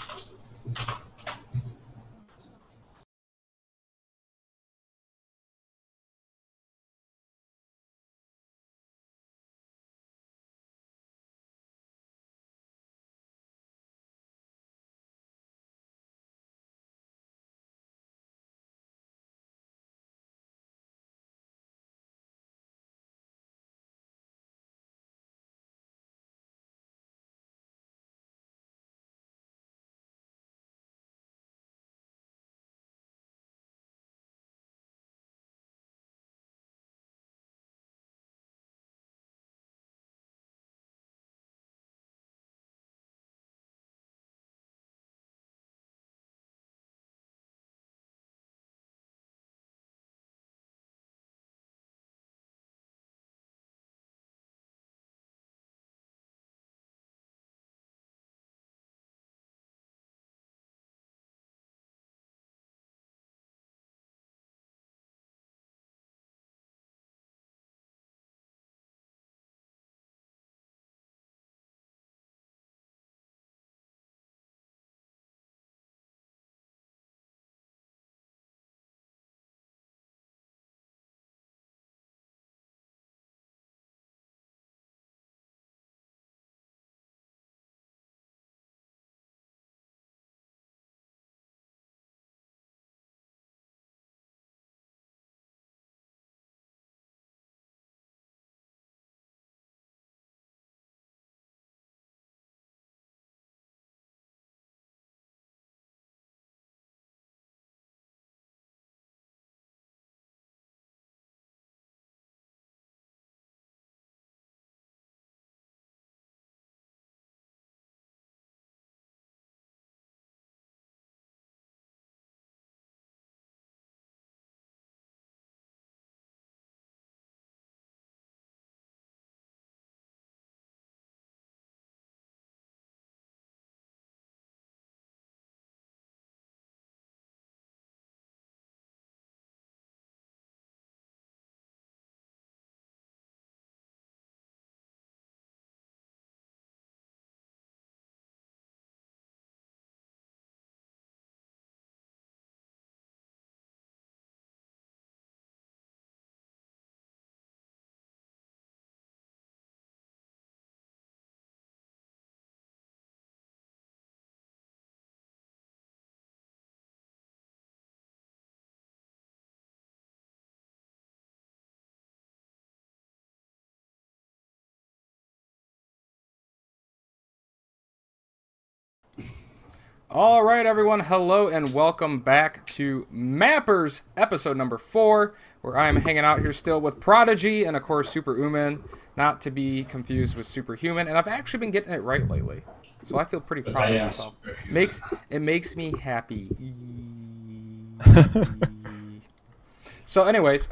All right, everyone. Hello and welcome back to Mappers, episode number 4, where I am hanging out here still with Prodigy and, of course, Super Uman, not to be confused with Superhuman. And I've actually been getting it right lately, so I feel pretty But proud I of am myself. superhuman. It makes me happy. So, anyways,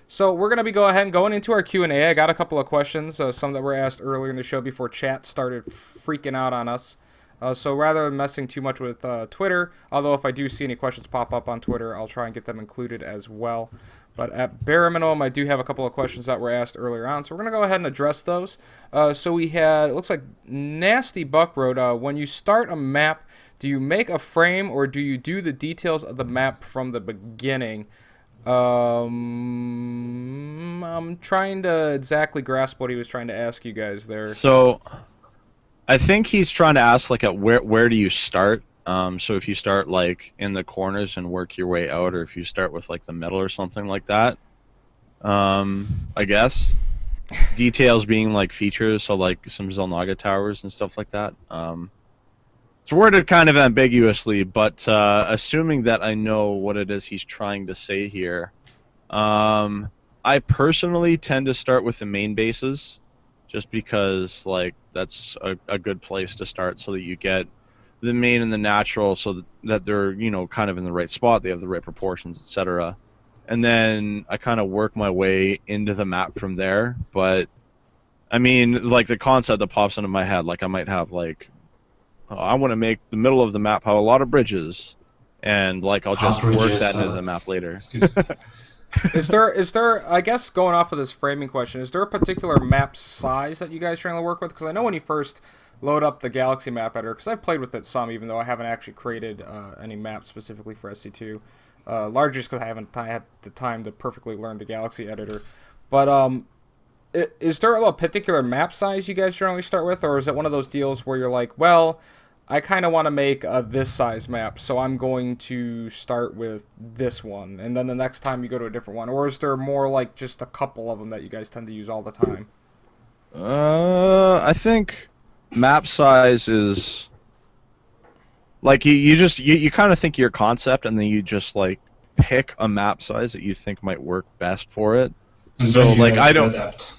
so we're gonna be going into our Q&A. I got a couple of questions, some that were asked earlier in the show before chat started freaking out on us. So rather than messing too much with Twitter, although if I do see any questions pop up on Twitter, I'll try and get them included as well. But at bare minimum, I do have a couple of questions that were asked earlier on, so we're going to go ahead and address those. So we had, it looks like Nasty Buck wrote, when you start a map, do you make a frame or do you do the details of the map from the beginning? I'm trying to exactly grasp what he was trying to ask you guys there. So, I think he's trying to ask like where do you start? So if you start like in the corners and work your way out, or if you start with like the middle or something like that. I guess details being like features, so like some Xel'Naga towers and stuff like that. It's worded kind of ambiguously, but assuming that I know what it is he's trying to say here, I personally tend to start with the main bases, just because like that's a good place to start, so that you get the main and the natural, so that they're kind of in the right spot, they have the right proportions, etc. And then I kind of work my way into the map from there. But I mean, like the concept that pops into my head, like I might have like, I want to make the middle of the map have a lot of bridges, and like I'll just work that into the map later. Excuse me. Is there, I guess, going off of this framing question, is there a particular map size that you guys trying to work with? Because I know when you first load up the Galaxy map editor, because I've played with it some, even though I haven't actually created any maps specifically for SC2, largely just because I haven't had the time to perfectly learn the Galaxy editor. But is there a particular map size you guys generally start with, or is it one of those deals where you're like, well, I kind of want to make this size map, so I'm going to start with this one, and then the next time you go to a different one? Or is there more like just a couple of them that you guys tend to use all the time? I think map size is like you kind of think your concept, and then you just like pick a map size that you think might work best for it. And So, then you like, have I to don't- adapt.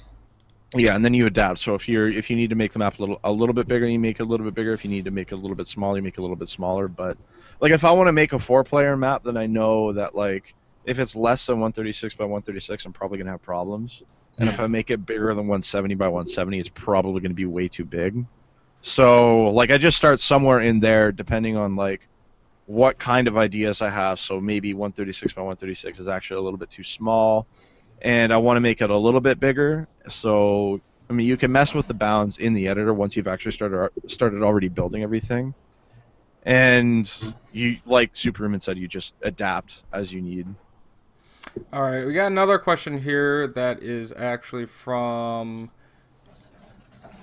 Yeah, and then you adapt. So if you need to make the map a little bit bigger, you make it a little bit bigger. If you need to make it a little bit smaller, you make it a little bit smaller. But like if I want to make a 4-player map, then I know that like if it's less than 136 by 136, I'm probably gonna have problems. And if I make it bigger than 170 by 170, it's probably gonna be way too big. So like I just start somewhere in there, depending on like what kind of ideas I have. So maybe 136 by 136 is actually a little bit too small, and I want to make it a little bit bigger. So I mean, you can mess with the bounds in the editor once you've actually started already building everything, and you, like Superman said, you just adapt as you need. All right, we got another question here that is actually from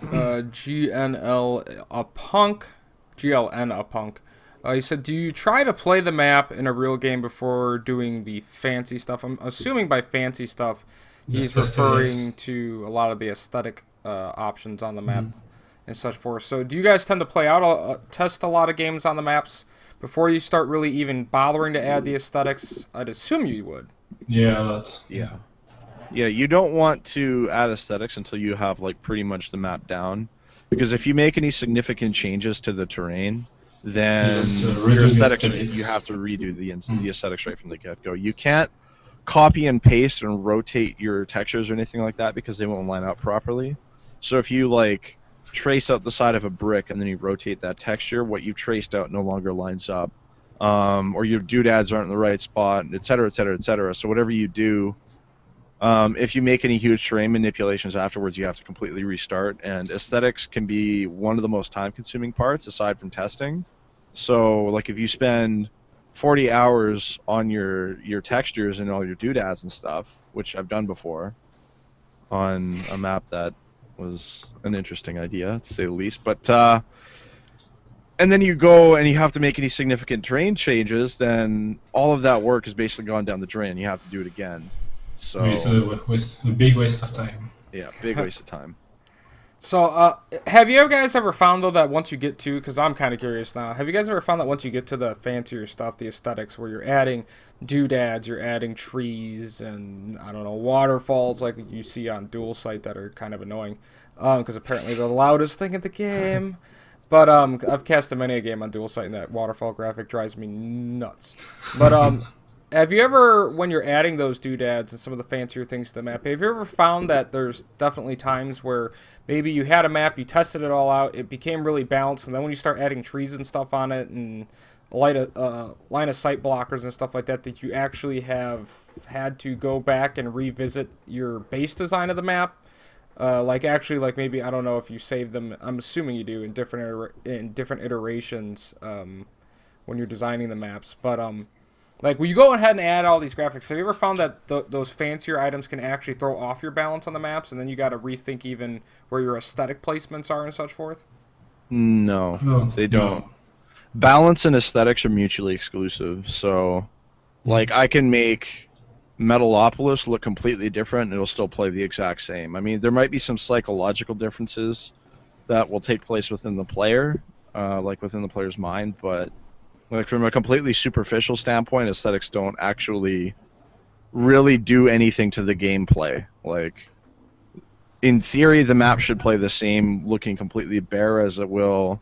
GNL a punk. GLN a punk. He said, do you try to play the map in a real game before doing the fancy stuff? I'm assuming by fancy stuff, he's The referring aesthetics. to a lot of the aesthetic options on the map and such forth. So do you guys tend to play out, test a lot of games on the maps before you start really even bothering to add the aesthetics? I'd assume you would. Yeah, a lot. Yeah, you don't want to add aesthetics until you have like pretty much the map down, because if you make any significant changes to the terrain, then Yes, your redo the aesthetics, aesthetics. you have to redo the aesthetics right from the get-go. You can't copy and paste and rotate your textures or anything like that, because they won't line up properly. So if you like trace out the side of a brick and then you rotate that texture, what you've traced out no longer lines up, or your doodads aren't in the right spot, etc., etc., etc. So whatever you do, if you make any huge terrain manipulations afterwards, you have to completely restart. And aesthetics can be one of the most time-consuming parts, aside from testing. So, like, if you spend 40 hours on your textures and all your doodads and stuff, which I've done before on a map that was an interesting idea, to say the least. But and then you go and you have to make any significant terrain changes, then all of that work has basically gone down the drain. You have to do it again. So It's a big waste of time. yeah, big waste of time. So, have you guys ever found, though, that once you get to, because I'm kind of curious now, have you guys ever found that once you get to the fancier stuff, the aesthetics, where you're adding doodads, you're adding trees, and, I don't know, waterfalls like you see on Dual Sight that are kind of annoying, because apparently they're the loudest thing in the game. But I've casted many a game on Dual Sight, and that waterfall graphic drives me nuts. But have you ever, when you're adding those doodads and some of the fancier things to the map, have you ever found that there's definitely times where maybe you had a map, you tested it all out, it became really balanced, and then when you start adding trees and stuff on it and line of sight blockers and stuff like that, that you actually have had to go back and revisit your base design of the map? Like actually, like maybe I don't know if you save them. I'm assuming you do in different iterations when you're designing the maps. But like will you go ahead and add all these graphics? Have you ever found that those fancier items can actually throw off your balance on the maps, and then you got to rethink even where your aesthetic placements are and such forth? No, No, they don't. Balance and aesthetics are mutually exclusive. So, like, I can make Metalopolis look completely different, and it'll still play the exact same. I mean, there might be some psychological differences that will take place within the player, like within the player's mind, but like from a completely superficial standpoint, aesthetics don't actually really do anything to the gameplay. Like, in theory, the map should play the same looking completely bare as it will,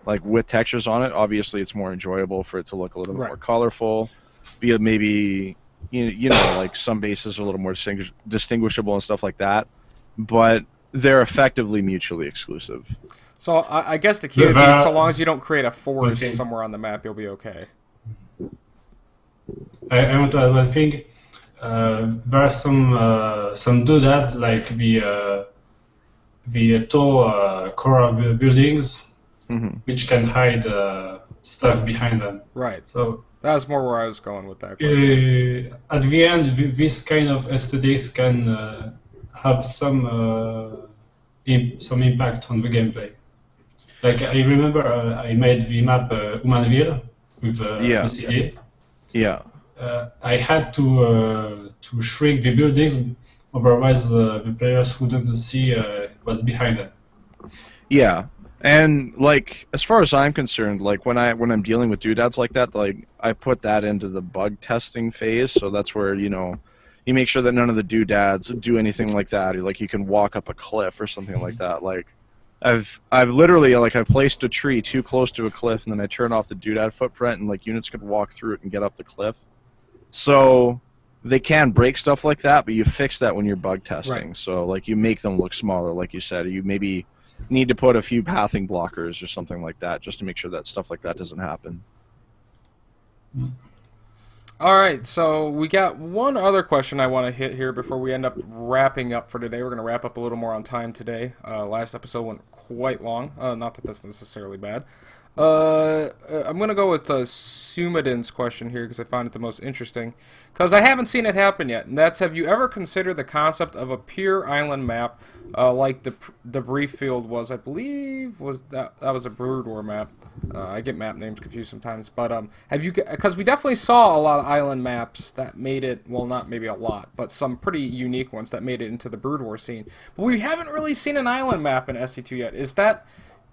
like, with textures on it. Obviously, it's more enjoyable for it to look a little bit more colorful, be it maybe, you know, like some bases are a little more distinguishable and stuff like that, but they're effectively mutually exclusive. So I guess the key would be so long as you don't create a forest somewhere on the map, you'll be okay. I want to add one thing. There are some doodads like the tall coral buildings, which can hide stuff behind them. Right. So that was more where I was going with that question. at the end, this kind of aesthetics can have some impact on the gameplay. Like I remember, I made the map Humanville with OCD. Yeah. I had to shrink the buildings, otherwise the players wouldn't see what's behind them. Yeah, and like as far as I'm concerned, like when I'm dealing with doodads like that, like I put that into the bug testing phase. So that's where you make sure that none of the doodads do anything like that. Like you can walk up a cliff or something like that. Like I've literally I've placed a tree too close to a cliff, and then I turn off the doodad footprint, and like units could walk through it and get up the cliff. So they can break stuff like that, but you fix that when you're bug testing. Right. So like you make them look smaller, like you said. You maybe need to put a few pathing blockers or something like that just to make sure that stuff like that doesn't happen. All right, so we got one other question I want to hit here before we end up wrapping up for today. We're going to wrap up a little more on time today. Last episode went quite long. Not that that's necessarily bad. I'm going to go with Sumadin's question here because I found it the most interesting. Because I haven't seen it happen yet. And that's, have you ever considered the concept of a pure island map like the Debris Field was? I believe that was a Brood War map. I get map names confused sometimes. But have you? Because we definitely saw a lot of island maps that made it, well, not maybe a lot, but some pretty unique ones that made it into the Brood War scene. But we haven't really seen an island map in SC2 yet. Is that,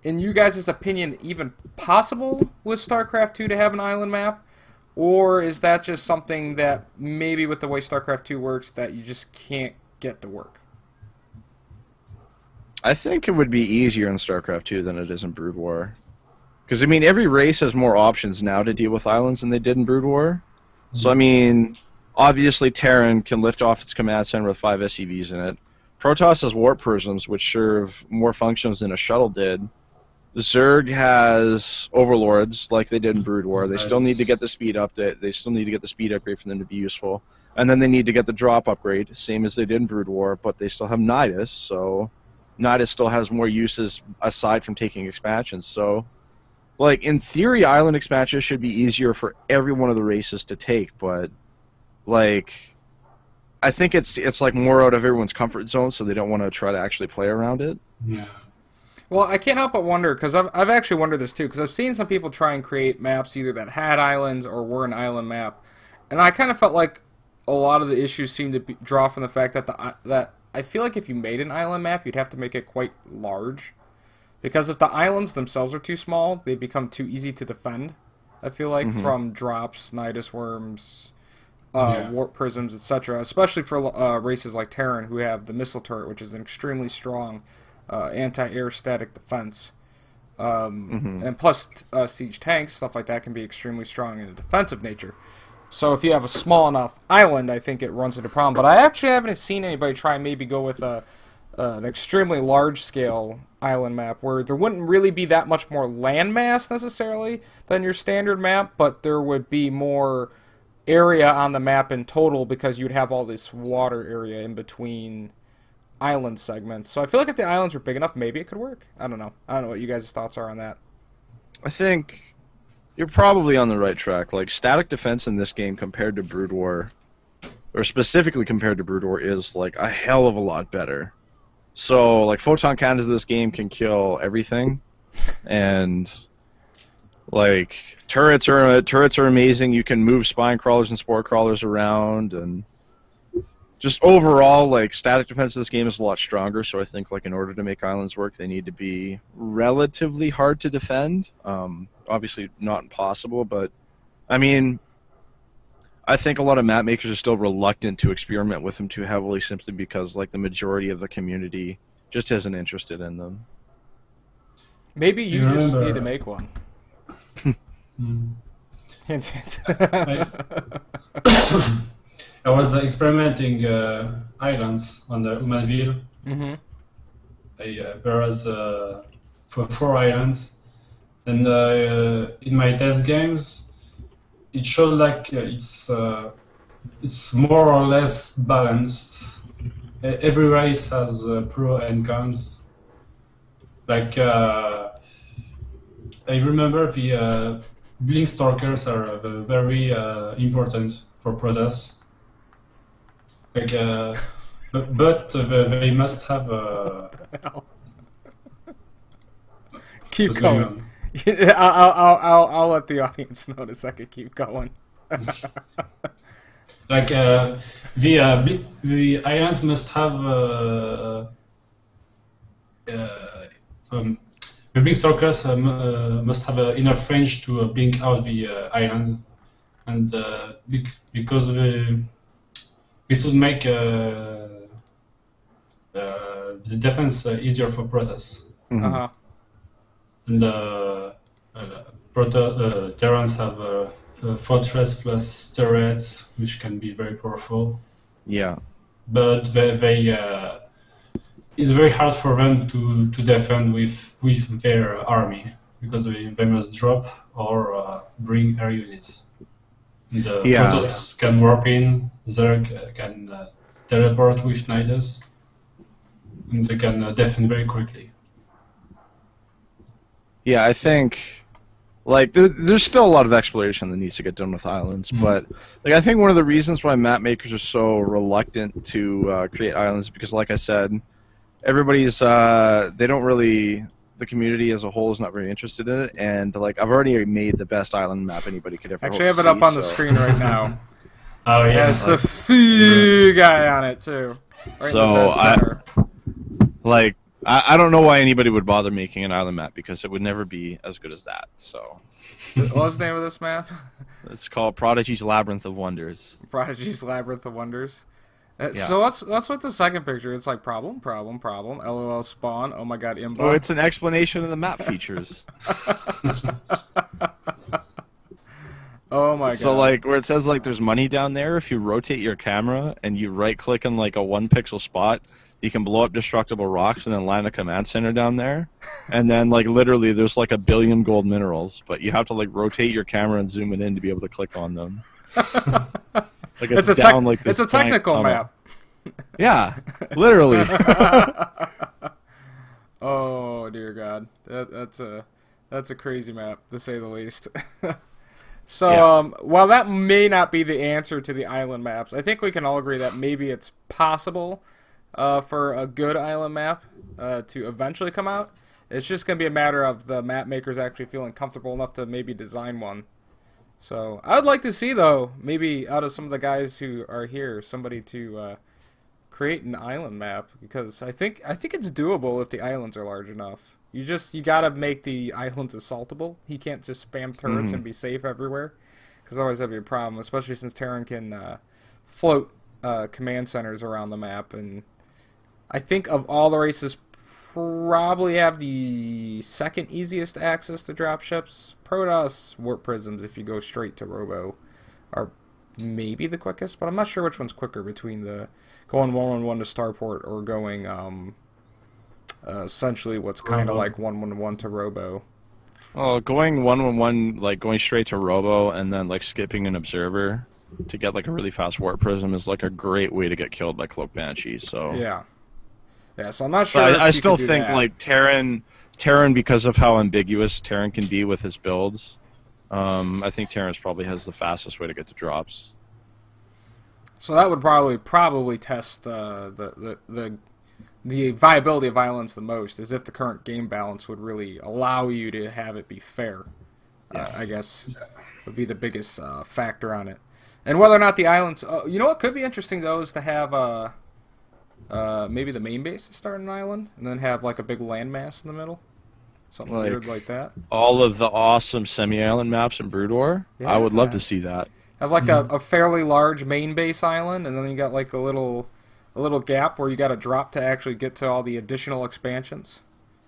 in you guys' opinion, even possible with StarCraft 2 to have an island map? Or is that just something that maybe with the way StarCraft 2 works that you just can't get to work? I think it would be easier in StarCraft 2 than it is in Brood War. Because, I mean, every race has more options now to deal with islands than they did in Brood War. So, I mean, obviously Terran can lift off its command center with 5 SCVs in it. Protoss has warp prisms, which serve more functions than a shuttle did. Zerg has overlords like they did in Brood War. They still need to get the speed update. They still need to get the speed upgrade for them to be useful. And then they need to get the drop upgrade, same as they did in Brood War, but they still have Nidus, so Nidus still has more uses aside from taking expansions. So, like, in theory, island expansions should be easier for every one of the races to take, but, like, I think it's like more out of everyone's comfort zone, so they don't want to try to actually play around it. Yeah. Well, I can't help but wonder, because I've actually wondered this too, because I've seen some people try and create maps either that had islands or were an island map, and I kind of felt like a lot of the issues seemed to draw from the fact that I feel like if you made an island map, you'd have to make it quite large. Because if the islands themselves are too small, they become too easy to defend. I feel like from drops, Nidus worms, warp prisms, etc. Especially for races like Terran who have the missile turret, which is an extremely strong anti-air static defense. And plus siege tanks, stuff like that can be extremely strong in a defensive nature. So if you have a small enough island, I think it runs into a problem. But I actually haven't seen anybody try and maybe go with an extremely large-scale island map where there wouldn't really be that much more landmass necessarily than your standard map, but there would be more area on the map in total because you'd have all this water area in between island segments. So I feel like if the islands were big enough, maybe it could work. I don't know. I don't know what you guys' thoughts are on that. I think you're probably on the right track. Like, static defense in this game compared to Brood War, or specifically compared to Brood War, is like a hell of a lot better. So, like, photon cannons in this game can kill everything, and like turrets are amazing. You can move spine crawlers and spore crawlers around, and just overall, like, static defense in this game is a lot stronger. So I think, like, in order to make islands work, they need to be relatively hard to defend. Obviously, not impossible, but I mean, I think a lot of map makers are still reluctant to experiment with them too heavily simply because, like, the majority of the community just isn't interested in them. Maybe you just need to make one. Hint, hint. I was experimenting islands on the Humanville. There was for 4 islands, and in my test games, it showed like it's more or less balanced. Every race has pro and cons. Like I remember the Blink Stalkers are very important for Protoss. Like, but they must have. Keep going. I'll let the audience know in a second. Keep going. Like the islands must have the blink stalkers must have enough range to blink out the island, and because this would make the defense easier for Protoss. And Terrans have Fortress plus turrets, which can be very powerful. Yeah. But it's very hard for them to defend with their army, because they must drop or bring air units. And Protoss can warp in, Zerg can teleport with Nidus, and they can defend very quickly. Yeah, I think, like, there's still a lot of exploration that needs to get done with islands, but, like, I think one of the reasons why map makers are so reluctant to create islands is because, like I said, everybody's, they don't really, the community as a whole is not very interested in it, and, like, I've already made the best island map anybody could ever Actually, I have it up on the screen right now. Oh, yeah. It has the Fee guy on it, too. Right so, I don't know why anybody would bother making an island map, because it would never be as good as that. So, what was the name of this map? It's called Prodigy's Labyrinth of Wonders. Prodigy's Labyrinth of Wonders. Yeah. So what's with the second picture? It's like problem, LOL spawn. Oh my god, imba. Oh, it's an explanation of the map features. Oh my god. So, like, where it says, like, there's money down there, if you rotate your camera and you right-click on, like, a 1-pixel spot, you can blow up destructible rocks and then land a command center down there. And then, like, literally, there's, like, 1 billion gold minerals. But you have to, like, rotate your camera and zoom it in to be able to click on them. Like, it's down, like, this it's a technical map. Yeah, literally. Oh, dear God. That's a crazy map, to say the least. So, Yeah. While that may not be the answer to the island maps, I think we can all agree that maybe it's possible for a good island map to eventually come out. It's just going to be a matter of the map makers actually feeling comfortable enough to maybe design one. So I would like to see, though, maybe out of some of the guys who are here, somebody to create an island map because I think it's doable if the islands are large enough. You gotta make the islands assaultable. He can't just spam turrets and be safe everywhere, because otherwise that'd be a problem. Especially since Terran can float command centers around the map, and I think of all the races, probably have the second easiest access to dropships. Protoss warp prisms, if you go straight to Robo, are maybe the quickest, but I'm not sure which one's quicker between the going 111 to Starport or going essentially what's kind of like 111 to Robo. Oh, going 111, like going straight to Robo and then like skipping an observer to get like a really fast warp prism is like a great way to get killed by Cloak Banshee. So yeah, so I'm not sure. But I still think like Terran, because of how ambiguous Terran can be with his builds, I think Terran's probably has the fastest way to get to drops. So that would probably test the viability of islands the most, is if the current game balance would really allow you to have it be fair. I guess would be the biggest factor on it. And whether or not the islands, you know what could be interesting though is to have maybe the main base start an island and then have like a big landmass in the middle, something Like, weird like that. All of the awesome semi-island maps in Brood War, I would love to see that. Have like a fairly large main base island, and then you got like a little gap where you got to drop to actually get to all the additional expansions.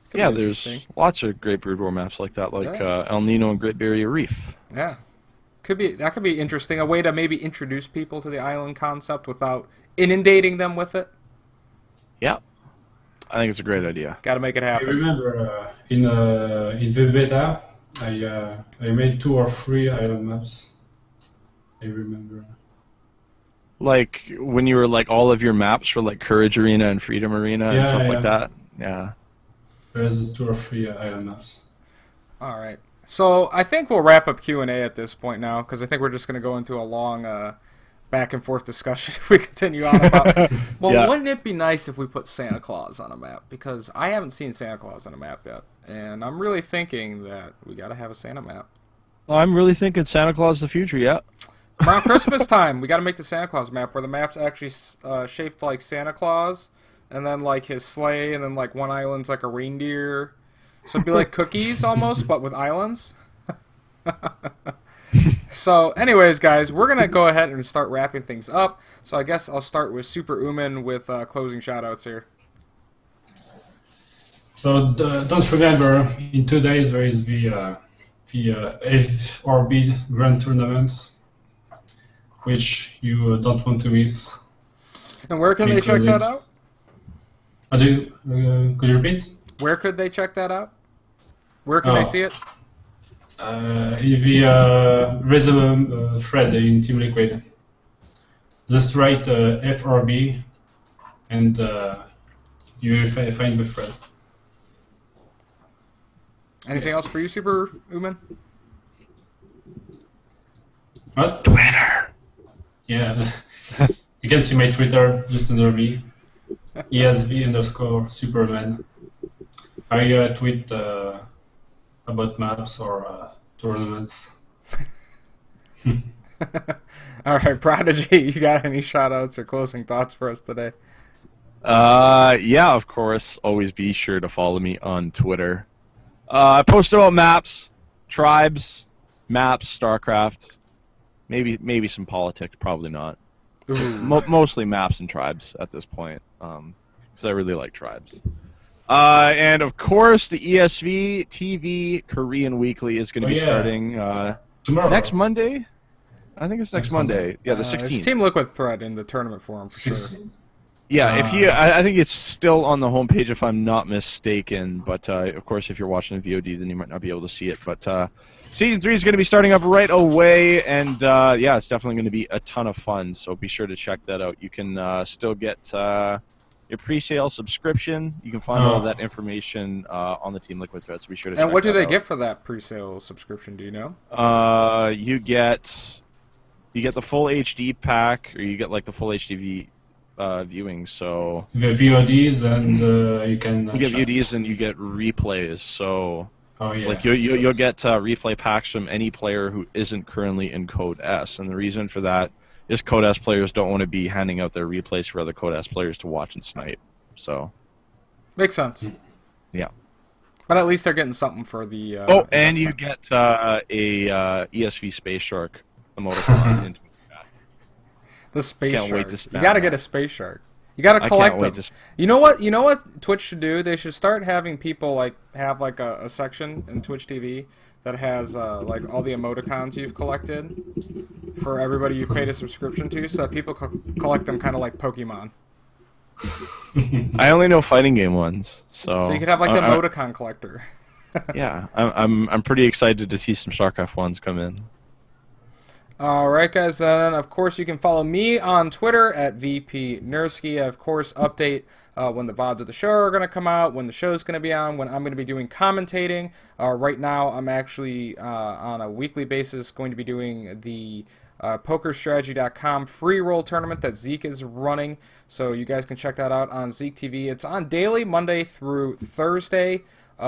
Could Yeah, be there's interesting. lots of great Brood War maps like that, like Yeah. El Nino and Great Barrier Reef. Yeah, could be interesting. A way to maybe introduce people to the island concept without inundating them with it. Yeah, I think it's a great idea. Got to make it I happen. remember in the beta, I made 2 or 3 island maps. I remember. Like when you were like all of your maps for like Courage Arena and Freedom Arena Yeah, and stuff like yeah. that. Yeah. There's 2 or 3 island maps. All right. So I think we'll wrap up Q&A at this point now, because I think we're just going to go into a long back and forth discussion if we continue on about. Well, Yeah. wouldn't it be nice if we put Santa Claus on a map? Because I haven't seen Santa Claus on a map yet, and I'm really thinking that we got to have a Santa map. Well, I'm really thinking Santa Claus the future. Yeah. Around Christmas time, we got to make the Santa Claus map where the map's actually shaped like Santa Claus, and then like his sleigh, and then like one island's like a reindeer. So it'd be like cookies almost, but with islands. So, anyways, guys, we're gonna go ahead and start wrapping things up. So I guess I'll start with Super Uman with closing shoutouts here. So don't remember, in 2 days there is the FRB Grand Tournament, which you don't want to miss. And where can they check that out? Could you repeat? Where could they check that out? Where can they see it? There's a thread in Team Liquid. Just write FRB and you will find the thread. Anything else for you, Super Uman? What? Twitter. Yeah. You can see my Twitter just under me. ESV_Superman. I tweet about maps or tournaments. All right, Prodigy, you got any shoutouts or closing thoughts for us today? Yeah, of course. Always be sure to follow me on Twitter. I post about maps, tribes, maps, StarCraft, maybe some politics, probably not. Mostly maps and tribes at this point, because I really like tribes. And of course, the ESV TV Korean Weekly is going to be starting Tomorrow. next Monday. I think it's next Monday. Yeah, the 16th. It's Team Liquid thread in the tournament forum for sure. Yeah, if you, I think it's still on the homepage if I'm not mistaken. But of course, if you're watching the VOD, then you might not be able to see it. But season 3 is going to be starting up right away, and yeah, it's definitely going to be a ton of fun. So be sure to check that out. You can still get your pre-sale subscription. You can find all of that information on the Team Liquid thread. So be sure to. And check what do that they out. get for that pre-sale subscription? Do you know? You get the full HD pack, or you get like the full HD viewing. So The VODs and you can. you get VODs and you get replays. So Oh yeah. like you'll get replay packs from any player who isn't currently in Code S, and the reason for that just Codas players don't want to be handing out their replays for other Codas players to watch and snipe. So, Makes sense. yeah. But at least they're getting something for the. Oh, and you investment. get a ESV Space Shark emoticon. into The space Can't shark. wait to spam You gotta that. get a space shark. You gotta I collect can't them. wait to. You know what? You know what Twitch should do? They should start having people like have like a section in Twitch TV that has like all the emoticons you've collected for everybody you've paid a subscription to, so that people collect them kind of like Pokemon. I only know fighting game ones, so. So you could have like the emoticon collector. Yeah, I'm pretty excited to see some StarCraft ones come in. Alright guys, and of course you can follow me on Twitter at VPNersky. I of course update when the VODs of the show are going to come out, when the show's going to be on, when I'm going to be doing commentating. Right now I'm actually on a weekly basis going to be doing the PokerStrategy.com free roll tournament that Zeke is running, so you guys can check that out on Zeke TV. It's on daily, Monday through Thursday,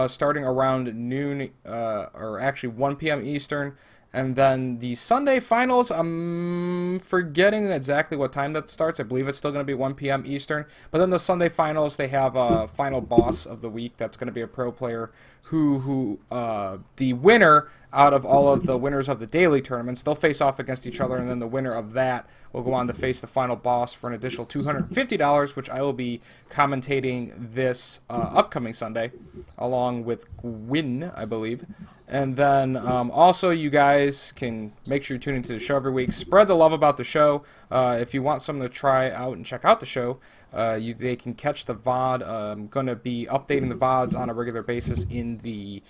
starting around noon, or actually 1 p.m. Eastern. And then the Sunday finals, I'm forgetting exactly what time that starts. I believe it's still going to be 1 p.m. Eastern. But then the Sunday finals, they have a final boss of the week that's going to be a pro player who the winner out of all of the winners of the daily tournaments, they'll face off against each other, and then the winner of that will go on to face the final boss for an additional $250, which I will be commentating this upcoming Sunday, along with Gwyn, I believe. And then also you guys can make sure you tune into the show every week. Spread the love about the show. If you want someone to try out and check out the show, they can catch the VOD. I'm going to be updating the VODs on a regular basis in the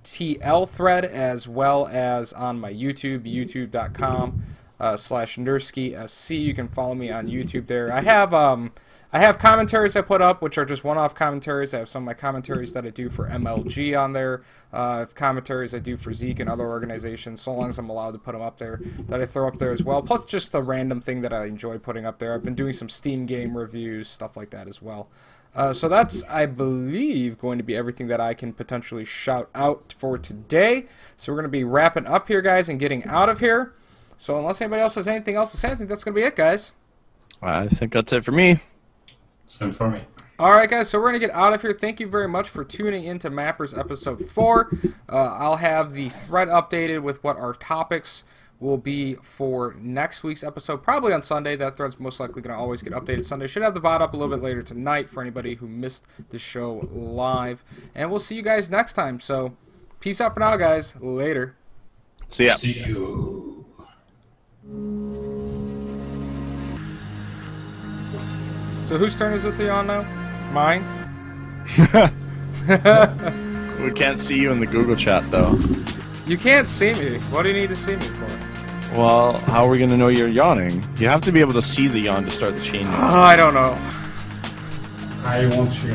TL thread, as well as on my YouTube, youtube.com/NerskySC. You can follow me on YouTube there. I have commentaries I put up, which are just one-off commentaries. I have some of my commentaries that I do for MLG on there. I have commentaries I do for Zeke and other organizations, so long as I'm allowed to put them up there, that I throw up there as well. Plus just the random thing that I enjoy putting up there. I've been doing some Steam game reviews, stuff like that as well. So that's, I believe, going to be everything that I can potentially shout out for today. So we're going to be wrapping up here, guys, and getting out of here. So unless anybody else has anything else to say, I think that's going to be it, guys. I think that's it for me. Same for me. Alright guys, so we're going to get out of here. Thank you very much for tuning into Mappers Episode 4. I'll have the thread updated with what our topics will be for next week's episode, probably on Sunday. That thread's most likely going to always get updated Sunday. Should have the VOD up a little bit later tonight for anybody who missed the show live. And we'll see you guys next time. So, peace out for now, guys. Later. See ya. See you. So whose turn is it to be on now? Mine? We can't see you in the Google chat, though. You can't see me. What do you need to see me for? Well, how are we going to know you're yawning? You have to be able to see the yawn to start the chain. I don't know. I want you.